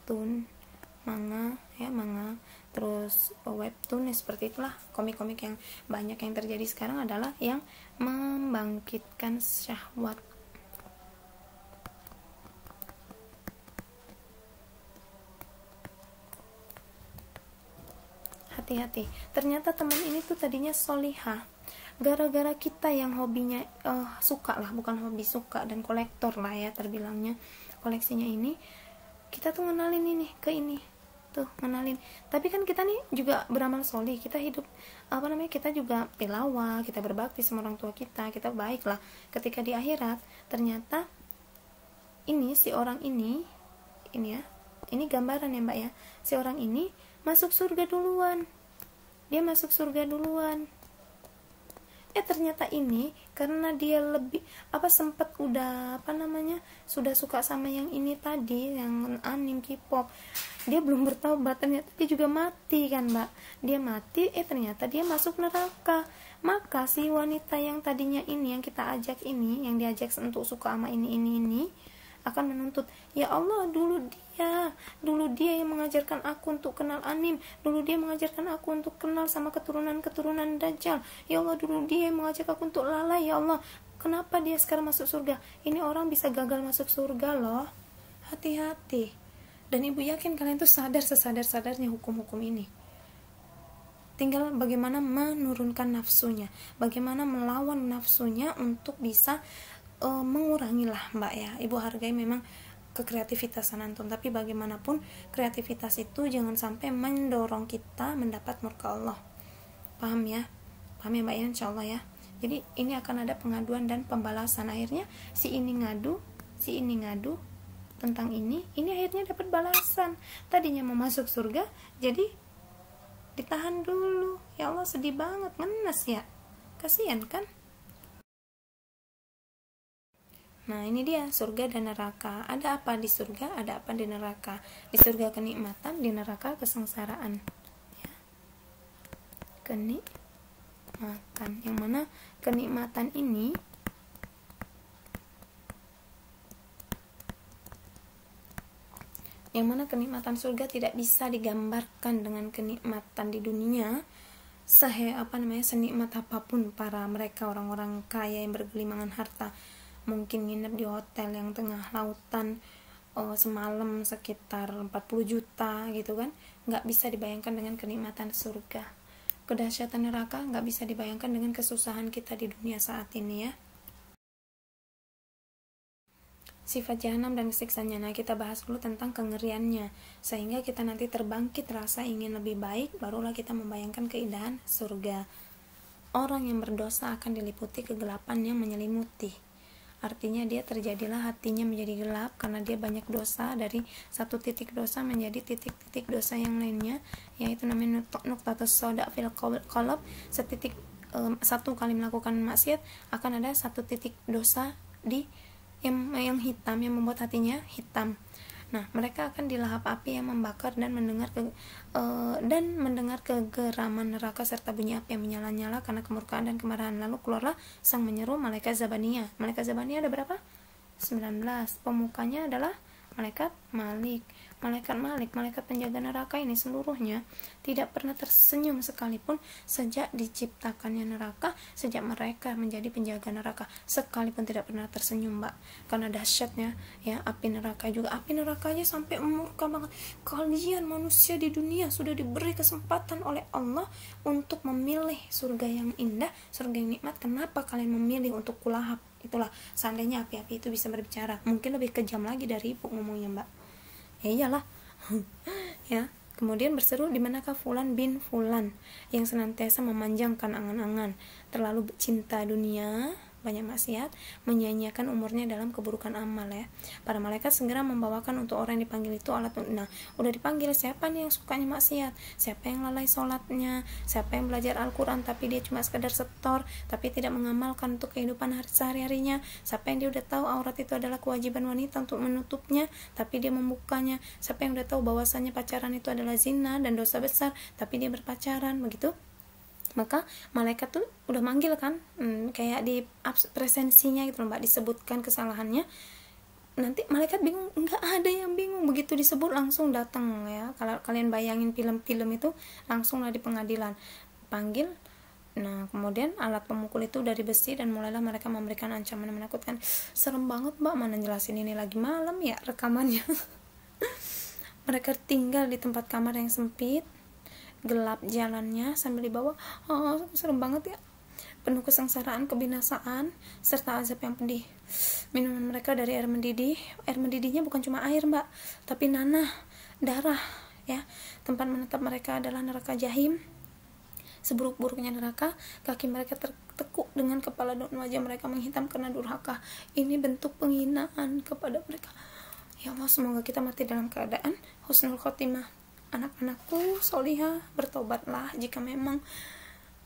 terus webtoon, seperti itulah. Komik-komik yang banyak yang terjadi sekarang adalah yang membangkitkan syahwat. Hati-hati. Ternyata teman ini tuh tadinya solihah, gara-gara kita yang hobinya suka lah, bukan hobi, suka dan kolektor lah ya terbilangnya, koleksinya ini, kita tuh ngenalin ini ke ini tuh, ngenalin. Tapi kan kita nih juga beramal solih, kita hidup kita juga tilawah, kita berbakti sama orang tua kita baik lah. Ketika di akhirat ternyata ini si orang ini ya, ini gambaran ya mbak ya, si orang ini masuk surga duluan, dia masuk surga duluan. Ternyata ini karena dia lebih sempat sudah suka sama yang ini tadi, yang anim K-pop, dia belum bertaubat, ternyata dia juga mati kan mbak, dia mati, ternyata dia masuk neraka. Maka si wanita yang tadinya ini, yang kita ajak ini, yang diajak untuk suka sama ini akan menuntut, ya Allah, dulu dia yang mengajarkan aku untuk kenal anim, dulu dia mengajarkan aku untuk kenal sama keturunan Dajjal, ya Allah, dulu dia yang mengajak aku untuk lalai, ya Allah, kenapa dia sekarang masuk surga? Ini orang bisa gagal masuk surga loh. Hati-hati. Dan ibu yakin kalian tuh sadar sesadar-sadarnya hukum-hukum ini. Tinggal bagaimana menurunkan nafsunya, bagaimana melawan nafsunya untuk bisa mengurangilah mbak ya. Ibu hargai memang kekreativitasan antum, tapi bagaimanapun kreativitas itu jangan sampai mendorong kita mendapat murka Allah. Paham ya mbak ya, insyaallah ya. Jadi ini akan ada pengaduan dan pembalasan. Akhirnya si ini ngadu tentang ini akhirnya dapat balasan. Tadinya mau masuk surga, jadi ditahan dulu. Ya Allah, sedih banget, ngenes ya, kasihan kan. Nah ini dia surga dan neraka. Ada apa di surga, ada apa di neraka. Di surga kenikmatan, di neraka kesengsaraan ya. Kenikmatan, yang mana kenikmatan ini kenikmatan surga tidak bisa digambarkan dengan kenikmatan di dunia. Senikmat apapun para mereka orang-orang kaya yang bergelimangan harta, mungkin nginep di hotel yang tengah lautan semalam sekitar 40 juta gitu kan, nggak bisa dibayangkan dengan kenikmatan surga. Kedahsyatan neraka nggak bisa dibayangkan dengan kesusahan kita di dunia saat ini ya. Sifat jahanam dan siksanya, nah kita bahas dulu tentang kengeriannya, sehingga kita nanti terbangkit rasa ingin lebih baik, barulah kita membayangkan keindahan surga. Orang yang berdosa akan diliputi kegelapan yang menyelimuti. artinya dia terjadilah hatinya menjadi gelap karena dia banyak dosa. Dari satu titik dosa menjadi titik-titik dosa yang lainnya, yaitu namanya nuqtatus soda fil qalb. Satu kali melakukan maksiat akan ada satu titik dosa di yang hitam, yang membuat hatinya hitam. Nah, mereka akan dilahap api yang membakar dan mendengar kegeraman neraka serta bunyi api yang menyala-nyala karena kemurkaan dan kemarahan. Lalu keluarlah sang menyeru malaikat Zabaniyah. Malaikat Zabaniyah ada berapa? 19. Pemukanya adalah malaikat Malik. Malaikat penjaga neraka ini seluruhnya tidak pernah tersenyum sekalipun sejak diciptakannya neraka, sejak mereka menjadi penjaga neraka, sekalipun tidak pernah tersenyum, Mbak. Karena dahsyatnya ya api neraka aja sampai murka banget. Kalian manusia di dunia sudah diberi kesempatan oleh Allah untuk memilih surga yang indah, surga yang nikmat. Kenapa kalian memilih untuk kulahap? Itulah, seandainya api-api itu bisa berbicara, mungkin lebih kejam lagi dari ibu ngomongnya, Mbak. Ya iyalah. Ya, kemudian berseru, di manakah Fulan bin Fulan yang senantiasa memanjangkan angan-angan, terlalu cinta dunia, banyak maksiat, menyanyiakan umurnya dalam keburukan amal ya. Para malaikat segera membawakan untuk orang yang dipanggil itu alat. Nah, udah dipanggil, siapa nih yang sukanya maksiat, siapa yang lalai sholatnya, siapa yang belajar Al-Quran tapi dia cuma sekedar setor tapi tidak mengamalkan untuk kehidupan sehari-harinya, siapa yang dia udah tahu aurat itu adalah kewajiban wanita untuk menutupnya tapi dia membukanya, siapa yang udah tahu bahwasannya pacaran itu adalah zina dan dosa besar tapi dia berpacaran, begitu. Maka malaikat tuh udah manggil kan, kayak di presensinya gitu loh, Mbak, disebutkan kesalahannya. Nanti malaikat bingung, nggak ada yang bingung, begitu disebut langsung datang ya. Kalau kalian bayangin film-film itu, langsung lah di pengadilan panggil. Nah, kemudian alat pemukul itu dari besi dan mulailah mereka memberikan ancaman menakutkan. Serem banget, Mbak, mana jelasin, ini lagi malam ya rekamannya. Mereka tinggal di tempat kamar yang sempit, gelap jalannya sambil dibawa. Serem banget ya, penuh kesengsaraan, kebinasaan serta azab yang pedih. Minuman mereka dari air mendidih. Air mendidihnya bukan cuma air, Mbak, tapi nanah, darah ya. Tempat menetap mereka adalah neraka jahim. Seburuk-buruknya neraka, kaki mereka tertekuk dengan kepala dan wajah mereka menghitam karena durhaka. Ini bentuk penghinaan kepada mereka. Ya Allah, semoga kita mati dalam keadaan husnul khotimah. Anak-anakku solihah, bertobatlah jika memang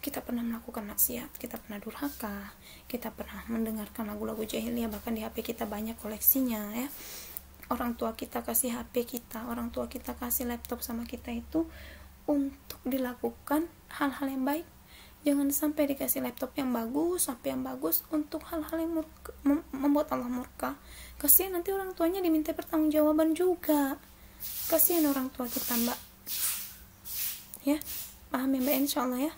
kita pernah melakukan maksiat, kita pernah durhaka, kita pernah mendengarkan lagu-lagu jahiliyah, bahkan di HP kita banyak koleksinya ya. Orang tua kita kasih HP kita, orang tua kita kasih laptop sama kita itu untuk dilakukan hal-hal yang baik. Jangan sampai dikasih laptop yang bagus, HP yang bagus untuk hal-hal yang membuat Allah murka. Kasihan nanti orang tuanya diminta pertanggungjawaban juga. Kasihan orang tua kita, Mbak. Ya, paham ya, Mbak, insyaallah ya.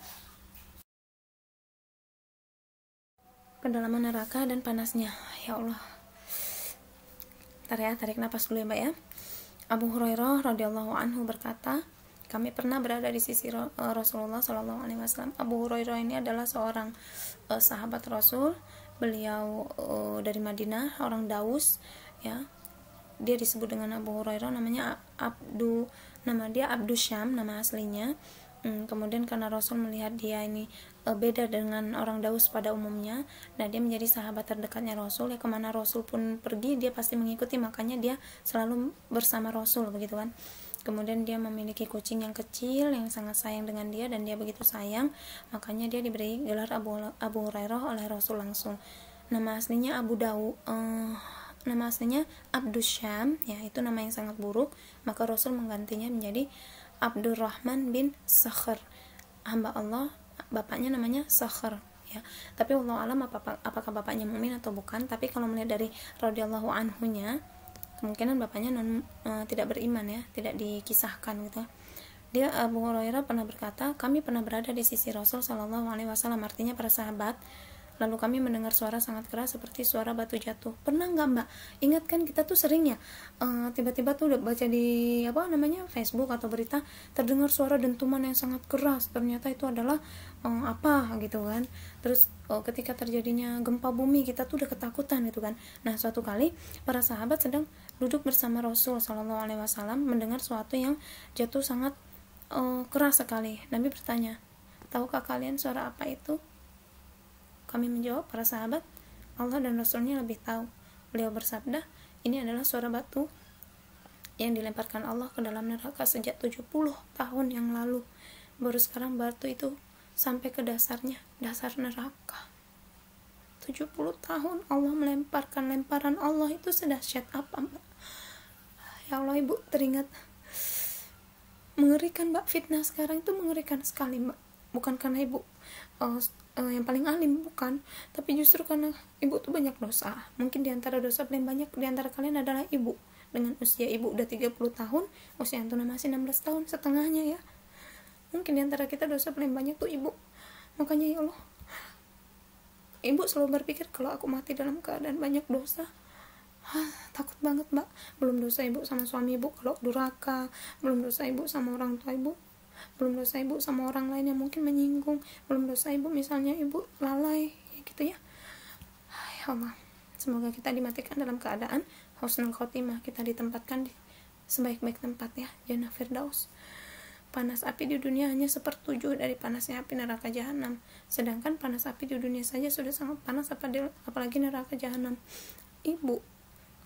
Kedalaman neraka dan panasnya, ya Allah. Ntar ya, tarik napas dulu ya, Mbak ya. Abu Hurairah radhiyallahu anhu berkata, kami pernah berada di sisi Rasulullah sallallahu alaihi wasallam. Abu Hurairah ini adalah seorang sahabat Rasul. Beliau dari Madinah, orang Daus ya. Dia disebut dengan Abu Hurairah, nama dia Abdu Syam, nama aslinya. Kemudian karena Rasul melihat dia ini beda dengan orang Daus pada umumnya, nah dia menjadi sahabat terdekatnya Rasul ya. Kemana Rasul pun pergi dia pasti mengikuti, makanya dia selalu bersama Rasul, begitu kan. Kemudian dia memiliki kucing yang kecil yang sangat sayang dengan dia, dan dia begitu sayang makanya dia diberi gelar Abu Hurairah oleh Rasul langsung. Nama aslinya nama aslinya Abdus Syam ya, itu nama yang sangat buruk, maka Rasul menggantinya menjadi Abdurrahman bin Sakhr, hamba Allah. Bapaknya namanya Sakhr ya, tapi wallahu alam apakah bapaknya mukmin atau bukan. Tapi kalau melihat dari radhiyallahu anhu-nya, kemungkinan bapaknya tidak beriman ya, tidak dikisahkan gitu. Dia Abu Hurairah pernah berkata, kami pernah berada di sisi Rasul sallallahu alaihi wasallam, artinya para sahabat. Lalu kami mendengar suara sangat keras seperti suara batu jatuh. Pernah nggak, Mbak? Ingat kan kita tuh sering ya, tiba-tiba tuh udah baca di Facebook atau berita, terdengar suara dentuman yang sangat keras. Ternyata itu adalah apa gitu kan. Terus ketika terjadinya gempa bumi, kita tuh udah ketakutan gitu kan. Nah, suatu kali para sahabat sedang duduk bersama Rasul sallallahu alaihi wasallam mendengar suatu yang jatuh sangat keras sekali. Nabi bertanya, tahukah kalian suara apa itu? Kami menjawab, para sahabat, Allah dan Rasulnya lebih tahu. Beliau bersabda, ini adalah suara batu yang dilemparkan Allah ke dalam neraka sejak 70 tahun yang lalu. Baru sekarang batu itu sampai ke dasarnya, dasar neraka. 70 tahun Allah melemparkan. Lemparan Allah itu sedahsyat apa, Mbak? Ya Allah, Ibu teringat. Mengerikan, Mbak. Fitnah sekarang itu mengerikan sekali, Mbak. Bukan karena Ibu yang paling alim, bukan, tapi justru karena Ibu tuh banyak dosa. Mungkin diantara dosa paling banyak diantara kalian adalah Ibu. Dengan usia Ibu udah 30 tahun, usia Antuna masih 16 tahun, setengahnya ya. Mungkin diantara kita dosa paling banyak tuh Ibu. Makanya ya Allah, Ibu selalu berpikir kalau aku mati dalam keadaan banyak dosa, takut banget, Mbak. Belum dosa Ibu sama suami Ibu kalau durhaka, belum dosa Ibu sama orang tua Ibu, belum dosa Ibu sama orang lain yang mungkin menyinggung, belum dosa Ibu misalnya Ibu lalai gitu ya. Ya Allah, semoga kita dimatikan dalam keadaan husnul khotimah, kita ditempatkan di sebaik-baik tempat ya, Jannah Firdaus. Panas api di dunia hanya 1/7 dari panasnya api neraka jahanam. Sedangkan panas api di dunia saja sudah sangat panas, apalagi neraka jahanam. Ibu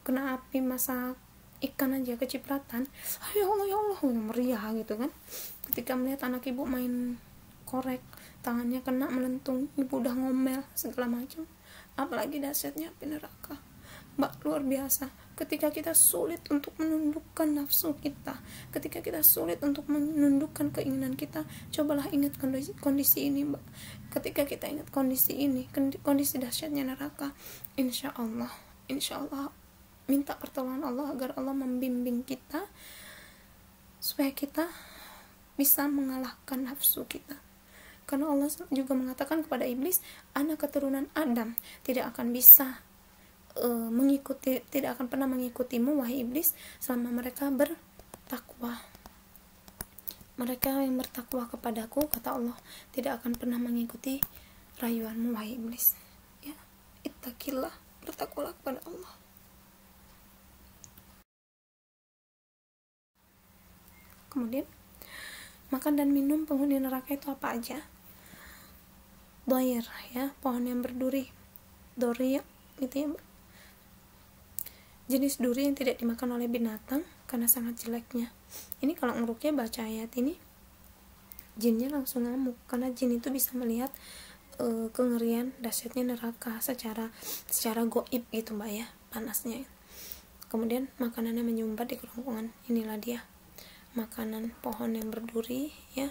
kena api masak ikan aja kecipratan, ya Allah meriah gitu kan. Ketika melihat anak Ibu main korek, tangannya kena melentung, Ibu udah ngomel segala macam. Apalagi dahsyatnya api neraka, Mbak, luar biasa. Ketika kita sulit untuk menundukkan nafsu kita, ketika kita sulit untuk menundukkan keinginan kita, cobalah ingat kondisi ini, Mbak. Ketika kita ingat kondisi ini, kondisi dahsyatnya neraka, insya Allah minta pertolongan Allah agar Allah membimbing kita supaya kita bisa mengalahkan nafsu kita. Karena Allah juga mengatakan kepada iblis, anak keturunan Adam tidak akan bisa tidak akan pernah mengikutimu wahai iblis selama mereka bertakwa. Mereka yang bertakwa kepadaku, kata Allah, tidak akan pernah mengikuti rayuanmu wahai iblis. Ya, ittaqillah, bertakwalah kepada Allah. Kemudian makan dan minum penghuni neraka itu apa aja? Doir ya, pohon yang berduri, dori gitu ya. Jenis duri yang tidak dimakan oleh binatang karena sangat jeleknya. Ini kalau ngeruqyah baca ayat ini, jinnya langsung ngamuk karena jin itu bisa melihat kengerian dahsyatnya neraka secara goib gitu, Mbak ya, panasnya. Kemudian makanannya menyumbat di kerongkongan. Inilah dia makanan pohon yang berduri ya.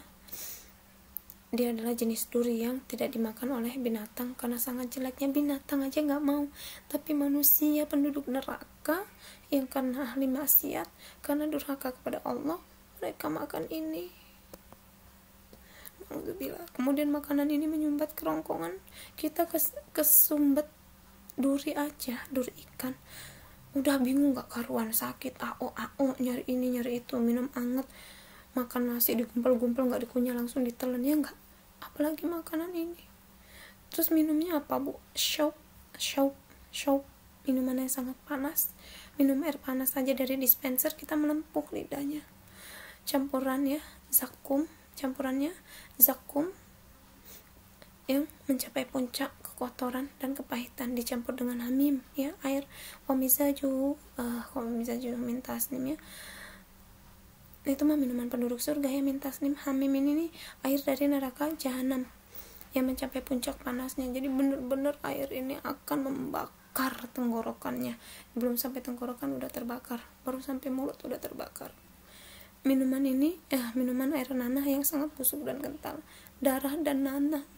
Dia adalah jenis duri yang tidak dimakan oleh binatang karena sangat jeleknya. Binatang aja gak mau, tapi manusia penduduk neraka yang karena ahli maksiat, karena durhaka kepada Allah, mereka makan ini. Kemudian makanan ini menyumbat kerongkongan. Kita kesumbat duri aja, duri ikan, udah bingung gak karuan, sakit ao nyari ini nyari itu, minum anget, makan nasi digumpal-gumpal gak dikunyah, langsung ditelan ya enggak, apalagi makanan ini. Terus minumnya apa, Bu? Syaup, minuman yang sangat panas. Minum air panas saja dari dispenser kita melempuh lidahnya. Campurannya zakum yang mencapai puncak kekotoran dan kepahitan, dicampur dengan hamim ya, air wamizaju min tasnim ya. Itu mah minuman penduduk surga ya, min tasnim. Hamim ini nih air dari neraka jahanam yang mencapai puncak panasnya. Jadi benar-benar air ini akan membakar tenggorokannya. Belum sampai tenggorokan udah terbakar, baru sampai mulut udah terbakar. Minuman ini minuman air nanah yang sangat busuk dan kental. Darah dan nanah.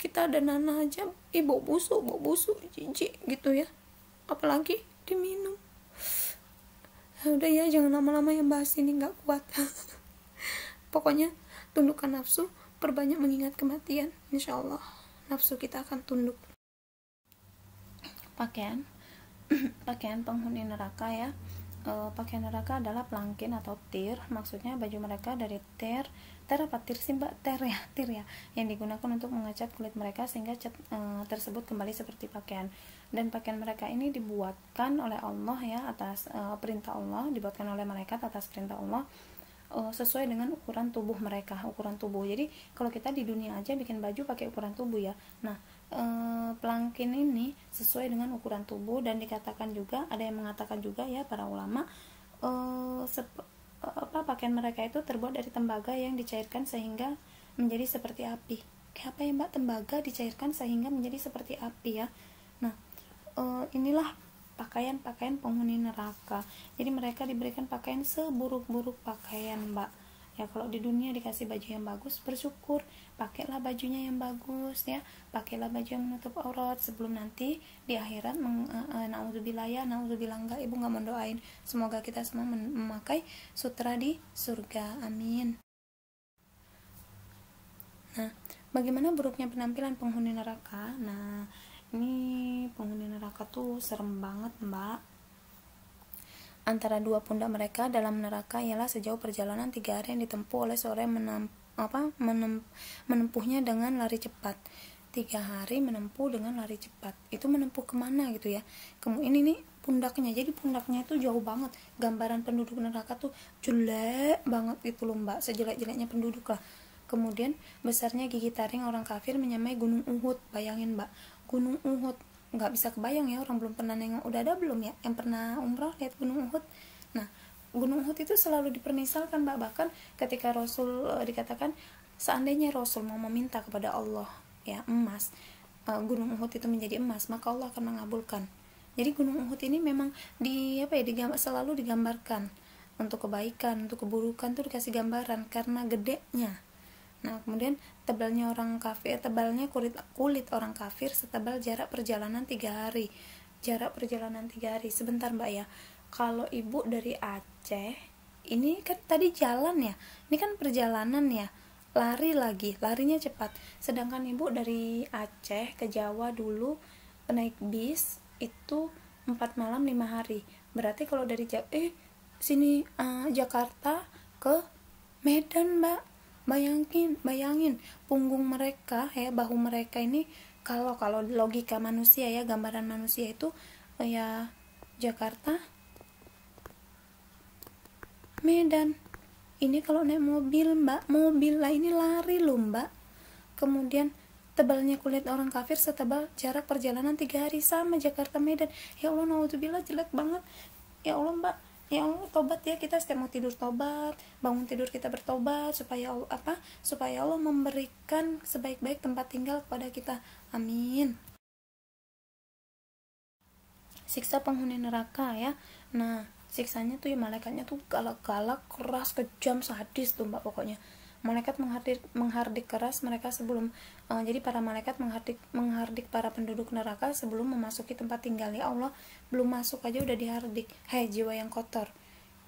Kita ada nanah aja, bau busuk, jijik gitu ya, apalagi diminum. Udah ya, jangan lama-lama yang bahas ini, gak kuat. Pokoknya tundukkan nafsu, perbanyak mengingat kematian, insya Allah nafsu kita akan tunduk. Pakaian penghuni neraka ya. Pakaian neraka adalah pelangkin atau tir, maksudnya baju mereka dari tir apa tir sih, Mbak? Tir ya, yang digunakan untuk mengecat kulit mereka sehingga cat tersebut kembali seperti pakaian. Dan pakaian mereka ini dibuatkan oleh Allah ya, atas perintah Allah, dibuatkan oleh malaikat atas perintah Allah, sesuai dengan ukuran tubuh mereka, ukuran tubuh. Jadi kalau kita di dunia aja bikin baju pakai ukuran tubuh ya. Nah, pelangkin ini sesuai dengan ukuran tubuh, dan dikatakan juga, ada yang mengatakan juga ya para ulama, pakaian mereka itu terbuat dari tembaga yang dicairkan sehingga menjadi seperti api. Kayak apa ya mbak, tembaga dicairkan sehingga menjadi seperti api ya. Nah, inilah pakaian-pakaian penghuni neraka. Jadi mereka diberikan pakaian seburuk-buruk pakaian mbak ya. Kalau di dunia dikasih baju yang bagus, bersyukur, pakailah bajunya yang bagus ya, pakailah baju yang menutup aurat, sebelum nanti di akhirat naudzubillah ya, naudzubillah enggak, ibu nggak mendoain, semoga kita semua memakai sutra di surga, amin. Nah, bagaimana buruknya penampilan penghuni neraka? Nah, ini penghuni neraka tuh serem banget mbak. Antara dua pundak mereka dalam neraka ialah sejauh perjalanan 3 hari yang ditempuh oleh seorang menempuhnya dengan lari cepat. 3 hari menempuh dengan lari cepat. Itu menempuh kemana gitu ya? Ini nih pundaknya. Jadi pundaknya itu jauh banget. Gambaran penduduk neraka tuh jelek banget gitu loh mbak. Sejelek-jeleknya penduduk lah. Kemudian besarnya gigi taring orang kafir menyamai gunung Uhud. Bayangin mbak, gunung Uhud. Nggak bisa kebayang ya, orang belum pernah nengok. Udah ada belum ya yang pernah umroh lihat gunung Uhud? Nah, gunung Uhud itu selalu dipermisalkan mbak. Bahkan ketika Rasul dikatakan seandainya Rasul mau meminta kepada Allah ya emas, gunung Uhud itu menjadi emas, maka Allah akan mengabulkan. Jadi gunung Uhud ini memang selalu digambarkan untuk kebaikan, untuk keburukan tuh dikasih gambaran karena gedenya. Nah, kemudian tebalnya kulit orang kafir setebal jarak perjalanan 3 hari. Jarak perjalanan 3 hari. Sebentar mbak ya. Kalau ibu dari Aceh, ini kan tadi jalan ya. Ini kan perjalanan ya. Lari lagi, larinya cepat. Sedangkan ibu dari Aceh ke Jawa dulu naik bis itu 4 malam 5 hari. Berarti kalau dari Jakarta ke Medan mbak. Bayangin punggung mereka ya, bahu mereka ini, kalau logika manusia ya, gambaran manusia itu ya Jakarta Medan. Ini kalau naik mobil mbak, mobil lah ini lari loh mbak. Kemudian tebalnya kulit orang kafir setebal jarak perjalanan 3 hari, sama Jakarta Medan. Ya Allah, naudzubillah, jelek banget ya Allah mbak. Ya Allah, tobat ya, kita setiap mau tidur tobat, bangun tidur kita bertobat supaya Allah memberikan sebaik-baik tempat tinggal kepada kita, amin. Siksa penghuni neraka ya. Nah, siksanya tuh ya, malaikatnya tuh galak-galak, keras, kejam, sadis tuh mbak pokoknya. Malaikat menghardik keras mereka sebelum jadi para malaikat menghardik para penduduk neraka sebelum memasuki tempat tinggal. Ya Allah, belum masuk aja udah dihardik. Hai jiwa yang kotor,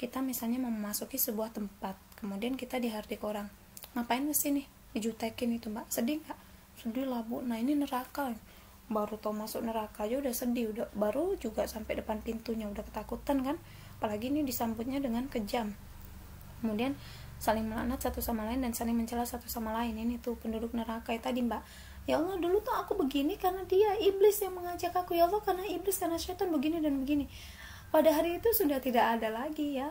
kita misalnya mau memasuki sebuah tempat, kemudian kita dihardik orang, ngapain kesini? Dijutekin itu mbak, sedih nggak? Sedih lah bu. Nah ini neraka, baru tau masuk neraka aja udah sedih, udah baru juga sampai depan pintunya udah ketakutan kan, apalagi ini disambutnya dengan kejam. Kemudian saling melaknat satu sama lain dan saling mencela satu sama lain. Ini tuh penduduk neraka ya tadi mbak. Ya Allah, dulu tuh aku begini karena dia, iblis yang mengajak aku. Ya Allah, karena iblis, karena syaitan begini dan begini. Pada hari itu sudah tidak ada lagi ya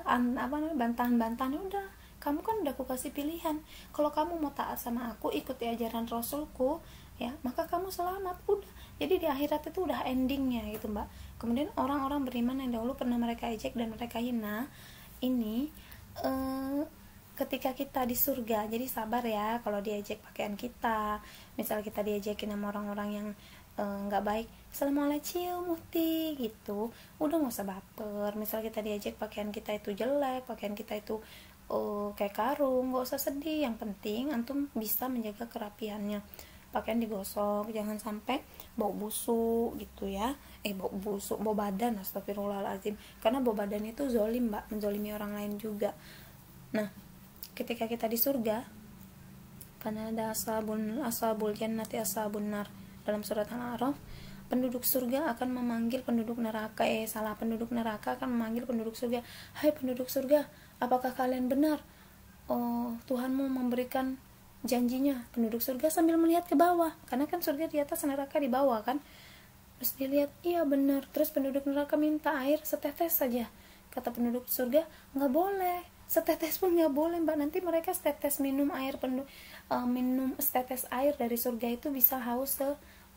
bantahan-bantahan. Udah, kamu kan udah aku kasih pilihan. Kalau kamu mau taat sama aku, ikuti ajaran Rasulku ya, maka kamu selamat. Udah, jadi di akhirat itu udah endingnya gitu mbak. Kemudian orang-orang beriman yang dahulu pernah mereka ejek dan mereka hina, ini ketika kita di surga, jadi sabar ya kalau diejek pakaian kita. Misal kita diejekin sama orang-orang yang nggak baik, assalamualaikum muhti gitu, udah nggak usah baper. Misal kita diejek pakaian kita itu jelek, pakaian kita itu kayak karung, nggak usah sedih. Yang penting antum bisa menjaga kerapiannya. Pakaian digosok, jangan sampai bau busuk gitu ya. Bau badan, astagfirullahaladzim. Karena bau badan itu zolim mbak, menzolimi orang lain juga. Nah, ketika kita di surga, karena ada ashabul jannati ashabun nar dalam surat Al-A'raf, penduduk surga akan memanggil penduduk neraka. Penduduk neraka akan memanggil penduduk surga. Hai penduduk surga, apakah kalian benar? Tuhanmu memberikan janjinya. Penduduk surga sambil melihat ke bawah, karena kan surga di atas, neraka di bawah kan. Terus dilihat, iya benar. Terus penduduk neraka minta air setetes saja. Kata penduduk surga, nggak boleh, setetes pun nggak boleh mbak. Nanti mereka setetes minum setetes air dari surga itu bisa haus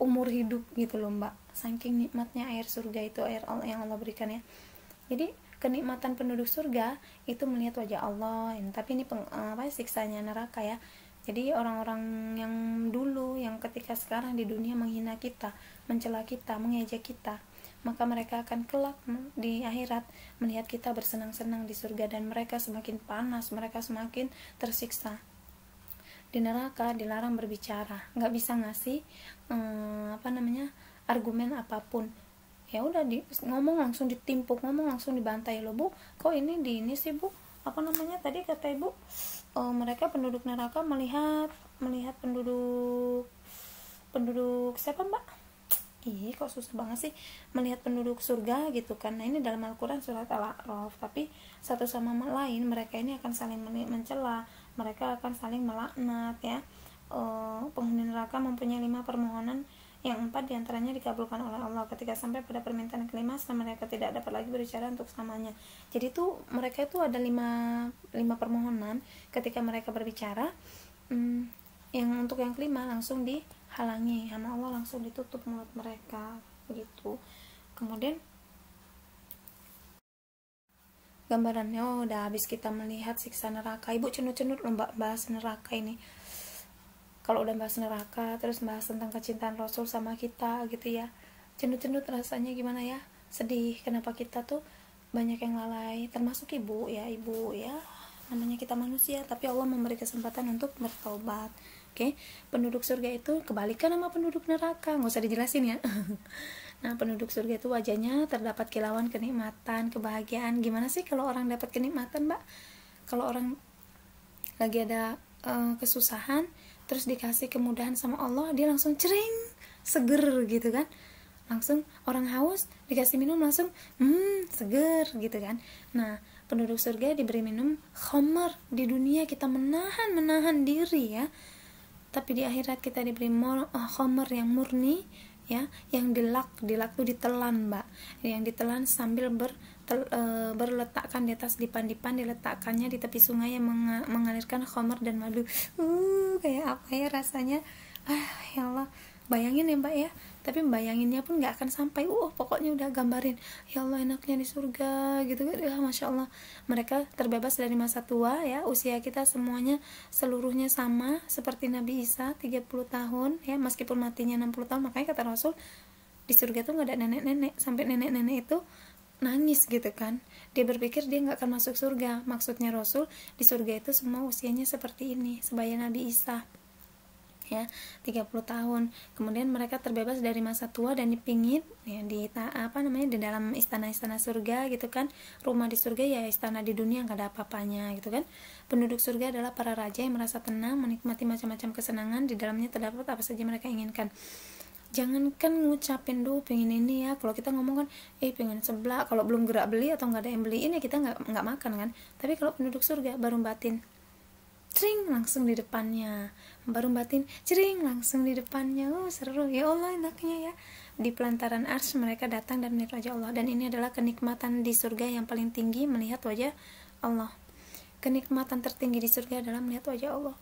umur hidup gitu loh Mbak, saking nikmatnya air surga itu, air Allah yang Allah berikan ya. Jadi kenikmatan penduduk surga itu melihat wajah Allah. Tapi ini siksanya neraka ya. Jadi orang-orang yang dulu, yang ketika sekarang di dunia menghina kita, mencela kita, mengejek kita, maka mereka akan kelak di akhirat melihat kita bersenang-senang di surga, dan mereka semakin panas, mereka semakin tersiksa. Di neraka dilarang berbicara, nggak bisa ngasih argumen apapun. Ya udah ngomong langsung ditimpuk, ngomong langsung dibantai. Loh Bu, kok ini sih Bu, tadi kata Ibu mereka penduduk neraka melihat penduduk siapa Mbak? Kok susah banget sih, melihat penduduk surga gitu kan. Nah ini dalam Al-Quran surat Al-A'raf. Tapi satu sama lain mereka ini akan saling mencela, mereka akan saling melaknat ya. Penghuni neraka mempunyai 5 permohonan, yang 4 diantaranya dikabulkan oleh Allah. Ketika sampai pada permintaan kelima, mereka tidak dapat lagi berbicara untuk selamanya. Jadi tuh mereka itu ada 5 permohonan. Ketika mereka berbicara, yang untuk yang kelima langsung dihalangi sama Allah, langsung ditutup mulut mereka begitu. Kemudian gambarannya udah habis kita melihat siksa neraka. Ibu cenut-cenut loh Mbak bahas neraka ini. Kalau udah bahas neraka, terus bahas tentang kecintaan Rasul sama kita gitu ya, cenut-cenut rasanya gimana ya, sedih. Kenapa kita tuh banyak yang lalai, termasuk ibu ya, namanya kita manusia, tapi Allah memberi kesempatan untuk bertobat. Oke. Penduduk surga itu kebalikan sama penduduk neraka, nggak usah dijelasin ya. Nah penduduk surga itu wajahnya terdapat kilauan kenikmatan, kebahagiaan. Gimana sih kalau orang dapat kenikmatan Mbak? Kalau orang lagi ada kesusahan, terus dikasih kemudahan sama Allah, dia langsung cering, seger gitu kan. Langsung orang haus dikasih minum langsung seger gitu kan. Nah penduduk surga diberi minum khamar. Di dunia kita menahan diri ya, tapi di akhirat kita diberi khamar yang murni ya, yang dilak tuh ditelan Mbak, yang ditelan sambil berletakkan di atas dipan-dipan, diletakkannya di tepi sungai yang mengalirkan khamar dan madu. Kayak apa ya rasanya, ya Allah, bayangin ya Mbak ya. Tapi bayanginnya pun gak akan sampai. Pokoknya udah gambarin, ya Allah enaknya di surga gitu kan. Masya Allah, mereka terbebas dari masa tua ya. Usia kita semuanya seluruhnya sama seperti Nabi Isa, 30 tahun ya, meskipun matinya 60 tahun. Makanya kata Rasul, di surga tuh gak ada nenek-nenek. Sampai nenek-nenek itu nangis gitu kan. Dia berpikir dia gak akan masuk surga. Maksudnya Rasul, di surga itu semua usianya seperti ini, sebaya Nabi Isa ya, 30 tahun. Kemudian mereka terbebas dari masa tua dan dipingit ya di dalam istana-istana surga gitu kan. Rumah di surga ya istana di dunia, nggak ada apa-apanya gitu kan. Penduduk surga adalah para raja yang merasa tenang, menikmati macam-macam kesenangan. Di dalamnya terdapat apa saja mereka inginkan. Jangankan ngucapin pengen ini ya, kalau kita ngomong kan pengen seblak, kalau belum gerak beli atau nggak ada yang beliin ya kita nggak makan kan. Tapi kalau penduduk surga baru batin cering langsung di depannya, baru batin cering langsung di depannya. Seru ya Allah, enaknya ya. Di pelantaran arsy mereka datang dan melihat wajah Allah, dan ini adalah kenikmatan di surga yang paling tinggi, melihat wajah Allah. Kenikmatan tertinggi di surga adalah melihat wajah Allah.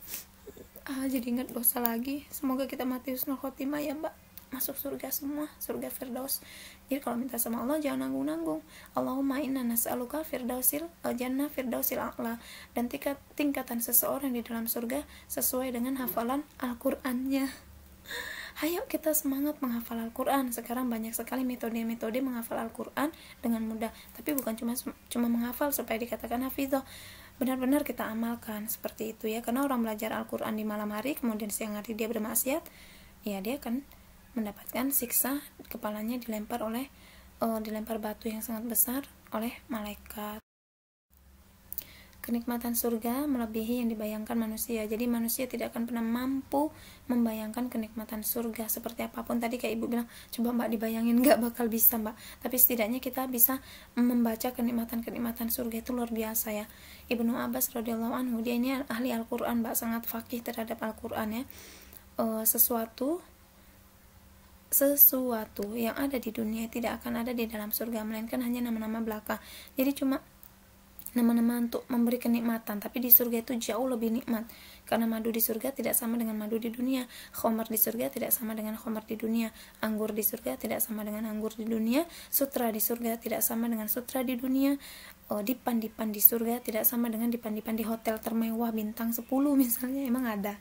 Jadi ingat dosa lagi. Semoga kita mati husnul khotimah ya Mbak, masuk surga semua, surga Firdaus. Jadi kalau minta sama Allah jangan nanggung-nanggung. Allahumma inna nas'aluka firdausil jannah firdausil a'la. Dan tingkatan seseorang di dalam surga sesuai dengan hafalan Al-Qur'annya. Ayo kita semangat menghafal Al-Qur'an. Sekarang banyak sekali metode-metode menghafal Al-Qur'an dengan mudah. Tapi bukan cuma menghafal supaya dikatakan hafizah. Benar-benar kita amalkan seperti itu ya. Karena orang belajar Al-Qur'an di malam hari kemudian siang hari dia bermaksiat, ya dia akan mendapatkan siksa, kepalanya dilempar batu yang sangat besar oleh malaikat. Kenikmatan surga melebihi yang dibayangkan manusia. Jadi manusia tidak akan pernah mampu membayangkan kenikmatan surga seperti apapun. Tadi kayak ibu bilang, coba Mbak dibayangin, nggak bakal bisa Mbak. Tapi setidaknya kita bisa membaca kenikmatan surga, itu luar biasa ya. Ibnu Abbas radhiyallahu anhu, dia ini ahli Al-Quran Mbak, sangat faqih terhadap Al-Quran ya. Sesuatu yang ada di dunia tidak akan ada di dalam surga, melainkan hanya nama-nama belaka. Jadi cuma nama-nama untuk memberi kenikmatan, tapi di surga itu jauh lebih nikmat, karena madu di surga tidak sama dengan madu di dunia, khamar di surga tidak sama dengan khamar di dunia, anggur di surga tidak sama dengan anggur di dunia, sutra di surga tidak sama dengan sutra di dunia, dipan-dipan di surga tidak sama dengan dipan-dipan di hotel termewah bintang 10 misalnya, emang ada.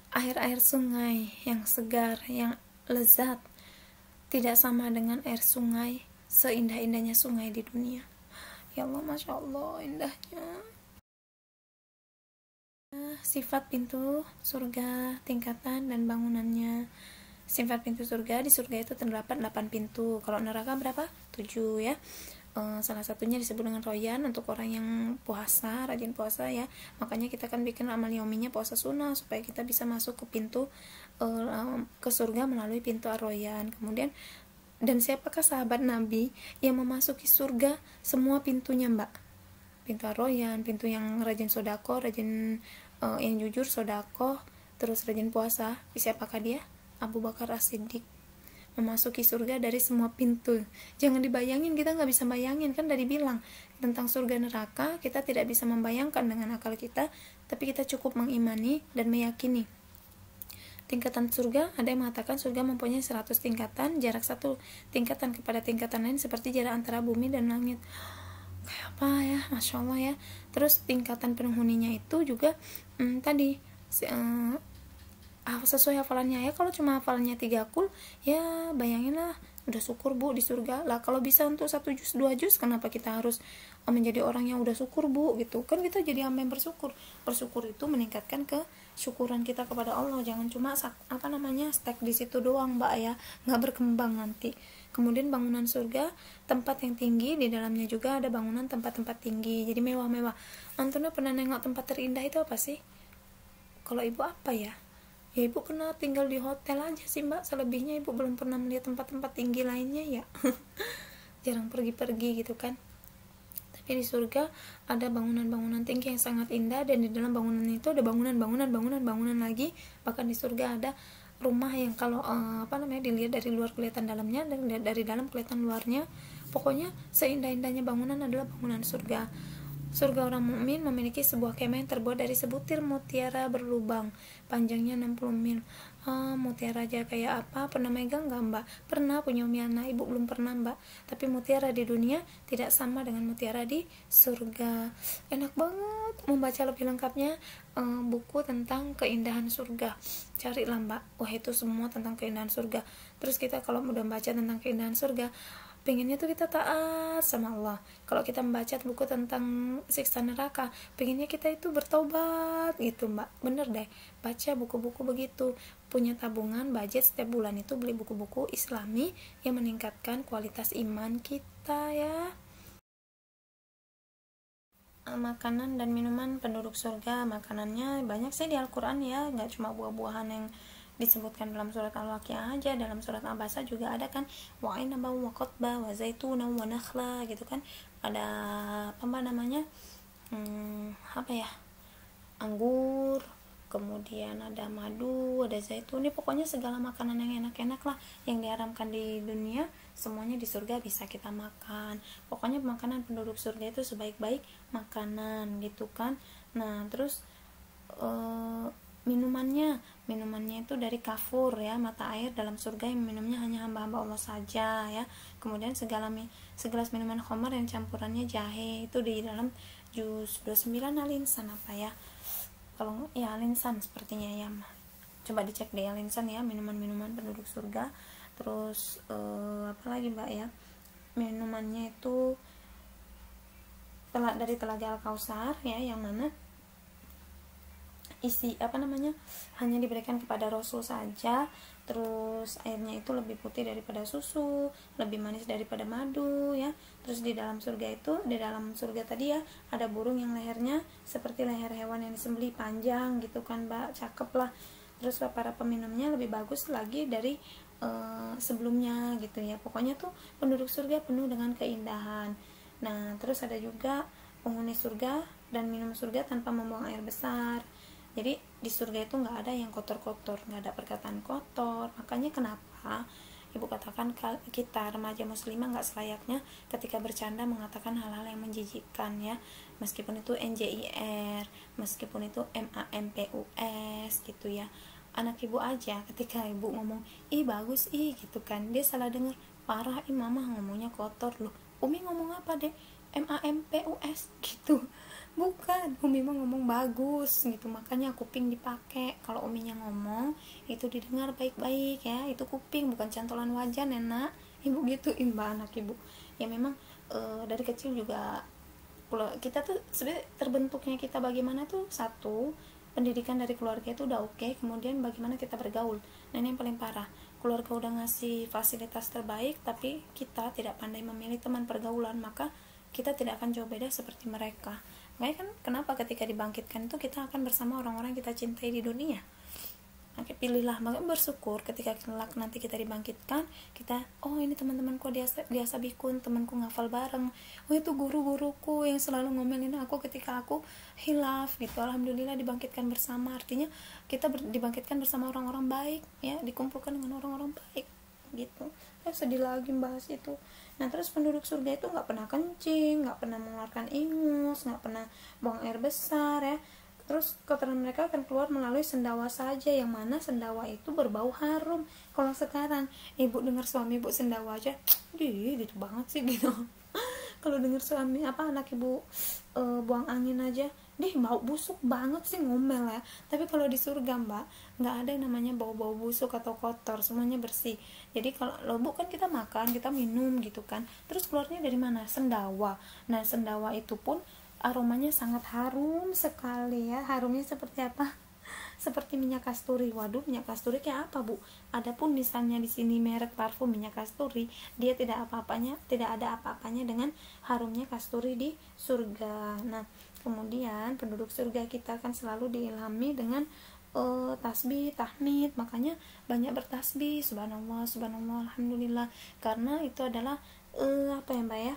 Air-air sungai yang segar, yang lezat, tidak sama dengan air sungai seindah-indahnya sungai di dunia. Ya Allah, Masya Allah, indahnya. Sifat pintu surga, tingkatan dan bangunannya. Sifat pintu surga, di surga itu terdapat 8 pintu. Kalau neraka berapa? 7 ya. Salah satunya disebut dengan royan untuk orang yang puasa, rajin puasa ya. Makanya kita kan bikin amal yauminya puasa sunnah supaya kita bisa masuk ke pintu ke surga melalui pintu ar-royan. Kemudian, dan siapakah sahabat Nabi yang memasuki surga semua pintunya, Mbak? Pintu ar-royan, pintu yang rajin sodako, rajin yang jujur sodako, terus rajin puasa. Siapakah dia? Abu Bakar As-Siddiq, memasuki surga dari semua pintu. Jangan dibayangin, kita nggak bisa bayangin, kan dari bilang tentang surga neraka kita tidak bisa membayangkan dengan akal kita, tapi kita cukup mengimani dan meyakini. Tingkatan surga, ada yang mengatakan surga mempunyai 100 tingkatan, jarak satu tingkatan kepada tingkatan lain seperti jarak antara bumi dan langit. Kayak apa ya, Masya Allah ya. Terus tingkatan penghuninya itu juga tadi sesuai hafalannya ya. Kalau cuma hafalannya 3 kul, ya bayanginlah udah syukur Bu di surga lah. Kalau bisa untuk 1 juz 2 juz, kenapa kita harus menjadi orang yang udah syukur Bu gitu kan? Kita jadi hamba yang bersyukur. Bersyukur itu meningkatkan kesyukuran kita kepada Allah. Jangan cuma stuck di situ doang Mbak ya, nggak berkembang nanti. Kemudian bangunan surga, tempat yang tinggi, di dalamnya juga ada bangunan tempat-tempat tinggi, jadi mewah-mewah. Antuna pernah nengok tempat terindah itu apa sih? Kalau ibu apa ya? Ya ibu pernah tinggal di hotel aja sih Mbak, selebihnya ibu belum pernah melihat tempat-tempat tinggi lainnya ya. Jarang pergi-pergi gitu kan. Tapi di surga ada bangunan-bangunan tinggi yang sangat indah, dan di dalam bangunan itu ada bangunan lagi. Bahkan di surga ada rumah yang kalau dilihat dari luar kelihatan dalamnya, dan dari dalam kelihatan luarnya. Pokoknya seindah-indahnya bangunan adalah bangunan surga. Surga orang mukmin memiliki sebuah kemah yang terbuat dari sebutir mutiara berlubang, panjangnya 60 mil. Mutiara aja kayak apa? Pernah megang nggak Mbak? Pernah, punya umi anak, ibu belum pernah Mbak. Tapi mutiara di dunia tidak sama dengan mutiara di surga. Enak banget membaca lebih lengkapnya buku tentang keindahan surga. Carilah Mbak, wah itu semua tentang keindahan surga. Terus kita kalau udah baca tentang keindahan surga, pengennya tuh kita taat sama Allah. Kalau kita membaca buku tentang siksa neraka, pengennya kita itu bertobat gitu Mbak. Bener deh, baca buku-buku begitu. Punya tabungan budget setiap bulan itu beli buku-buku islami yang meningkatkan kualitas iman kita ya. Makanan dan minuman penduduk surga, makanannya banyak sih di Al-Quran ya, nggak cuma buah-buahan yang disebutkan dalam surat Al-Waqiah aja. Dalam surat Al-Basa juga ada kan, wa ainaba wa qatba wa zaituna wa nakhla gitu kan. Ada apa namanya anggur, kemudian ada madu, ada zaitun. Ini pokoknya segala makanan yang enak-enak lah yang diharamkan di dunia, semuanya di surga bisa kita makan. Pokoknya makanan penduduk surga itu sebaik-baik makanan gitu kan. Nah terus minumannya itu dari kafur ya, mata air dalam surga yang minumnya hanya hamba-hamba Allah saja ya. Kemudian segelas minuman khamar yang campurannya jahe, itu di dalam juz 29 Al-Insan apa ya, kalau ya Al-Insan sepertinya ya, coba dicek deh Al-Insan ya, minuman-minuman penduduk surga. Terus apa lagi Mbak ya, minumannya itu dari telaga Al-Kausar ya, yang mana isi hanya diberikan kepada Rasul saja. Terus airnya itu lebih putih daripada susu, lebih manis daripada madu ya. Terus di dalam surga tadi ya, ada burung yang lehernya seperti leher hewan yang disembelih, panjang gitu kan Mbak, cakep lah. Terus para peminumnya lebih bagus lagi dari sebelumnya gitu ya. Pokoknya tuh penduduk surga penuh dengan keindahan. Nah terus ada juga penghuni surga dan minum surga tanpa membuang air besar. Jadi di surga itu nggak ada yang kotor-kotor, nggak ada perkataan kotor. Makanya kenapa ibu katakan kita remaja muslimah nggak selayaknya ketika bercanda mengatakan hal-hal yang menjijikkan ya, meskipun itu NJIR, meskipun itu MAMPUS gitu ya. Anak ibu aja ketika ibu ngomong ih bagus ih gitu kan, dia salah dengar, parah ih mama ngomongnya kotor loh, Umi ngomong apa deh, MAMPUS gitu. Bukan, Umi mah ngomong bagus gitu, makanya kuping dipakai. Kalau Uminya ngomong itu didengar baik-baik ya, itu kuping bukan cantolan wajan ya nak, ibu gitu mbak anak ibu ya. Memang dari kecil juga kita tuh sebenarnya terbentuknya kita bagaimana tuh satu, pendidikan dari keluarga itu udah oke, kemudian bagaimana kita bergaul. Nah ini yang paling parah, keluarga udah ngasih fasilitas terbaik tapi kita tidak pandai memilih teman pergaulan, maka kita tidak akan jauh beda seperti mereka. Makanya kan kenapa ketika dibangkitkan itu kita akan bersama orang-orang yang kita cintai di dunia. Oke, pilihlah, maka bersyukur ketika kelak nanti kita dibangkitkan, kita oh ini teman-temanku dia sabikun, temanku ngafal bareng, oh itu guru-guruku yang selalu ngomelin aku ketika aku hilaf gitu, alhamdulillah dibangkitkan bersama. Artinya kita dibangkitkan bersama orang-orang baik ya, dikumpulkan dengan orang-orang baik gitu. Sedih lagi bahas itu. Nah terus penduduk surga itu nggak pernah kencing, nggak pernah mengeluarkan ingus, nggak pernah buang air besar ya. Terus kotoran mereka akan keluar melalui sendawa saja, yang mana sendawa itu berbau harum. Kalau sekarang ibu dengar suami ibu sendawa aja, gitu banget sih gitu. Kalau dengar suami anak ibu buang angin aja, bau busuk banget sih, ngomel ya. Tapi kalau di surga mbak, nggak ada yang namanya bau-bau busuk atau kotor, semuanya bersih. Jadi kalau bu kan kita makan, kita minum gitu kan, terus keluarnya dari mana? Sendawa. Nah sendawa itu pun aromanya sangat harum sekali ya. Harumnya seperti apa? Seperti minyak kasturi. Waduh, minyak kasturi kayak apa bu? Adapun misalnya di sini merek parfum minyak kasturi, dia tidak ada apa-apanya dengan harumnya kasturi di surga. Nah kemudian penduduk surga kita akan selalu diilhami dengan tasbih, tahmid, makanya banyak bertasbih, subhanallah, subhanallah, alhamdulillah, karena itu adalah apa ya mbak ya,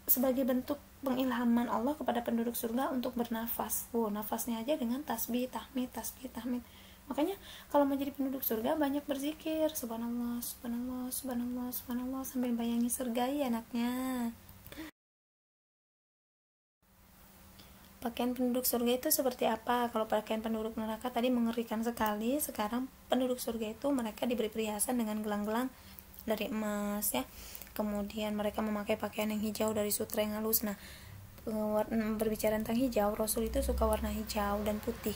sebagai bentuk pengilhaman Allah kepada penduduk surga untuk bernafas. Nafasnya aja dengan tasbih, tahmid, tasbih, tahmid. Makanya kalau mau jadi penduduk surga banyak berzikir, subhanallah, subhanallah, subhanallah, subhanallah, sambil bayangi surga ya anaknya. Pakaian penduduk surga itu seperti apa? Kalau pakaian penduduk neraka tadi mengerikan sekali. Sekarang penduduk surga itu mereka diberi perhiasan dengan gelang-gelang dari emas ya. Kemudian mereka memakai pakaian yang hijau dari sutra yang halus. Nah berbicara tentang hijau, Rasul itu suka warna hijau dan putih.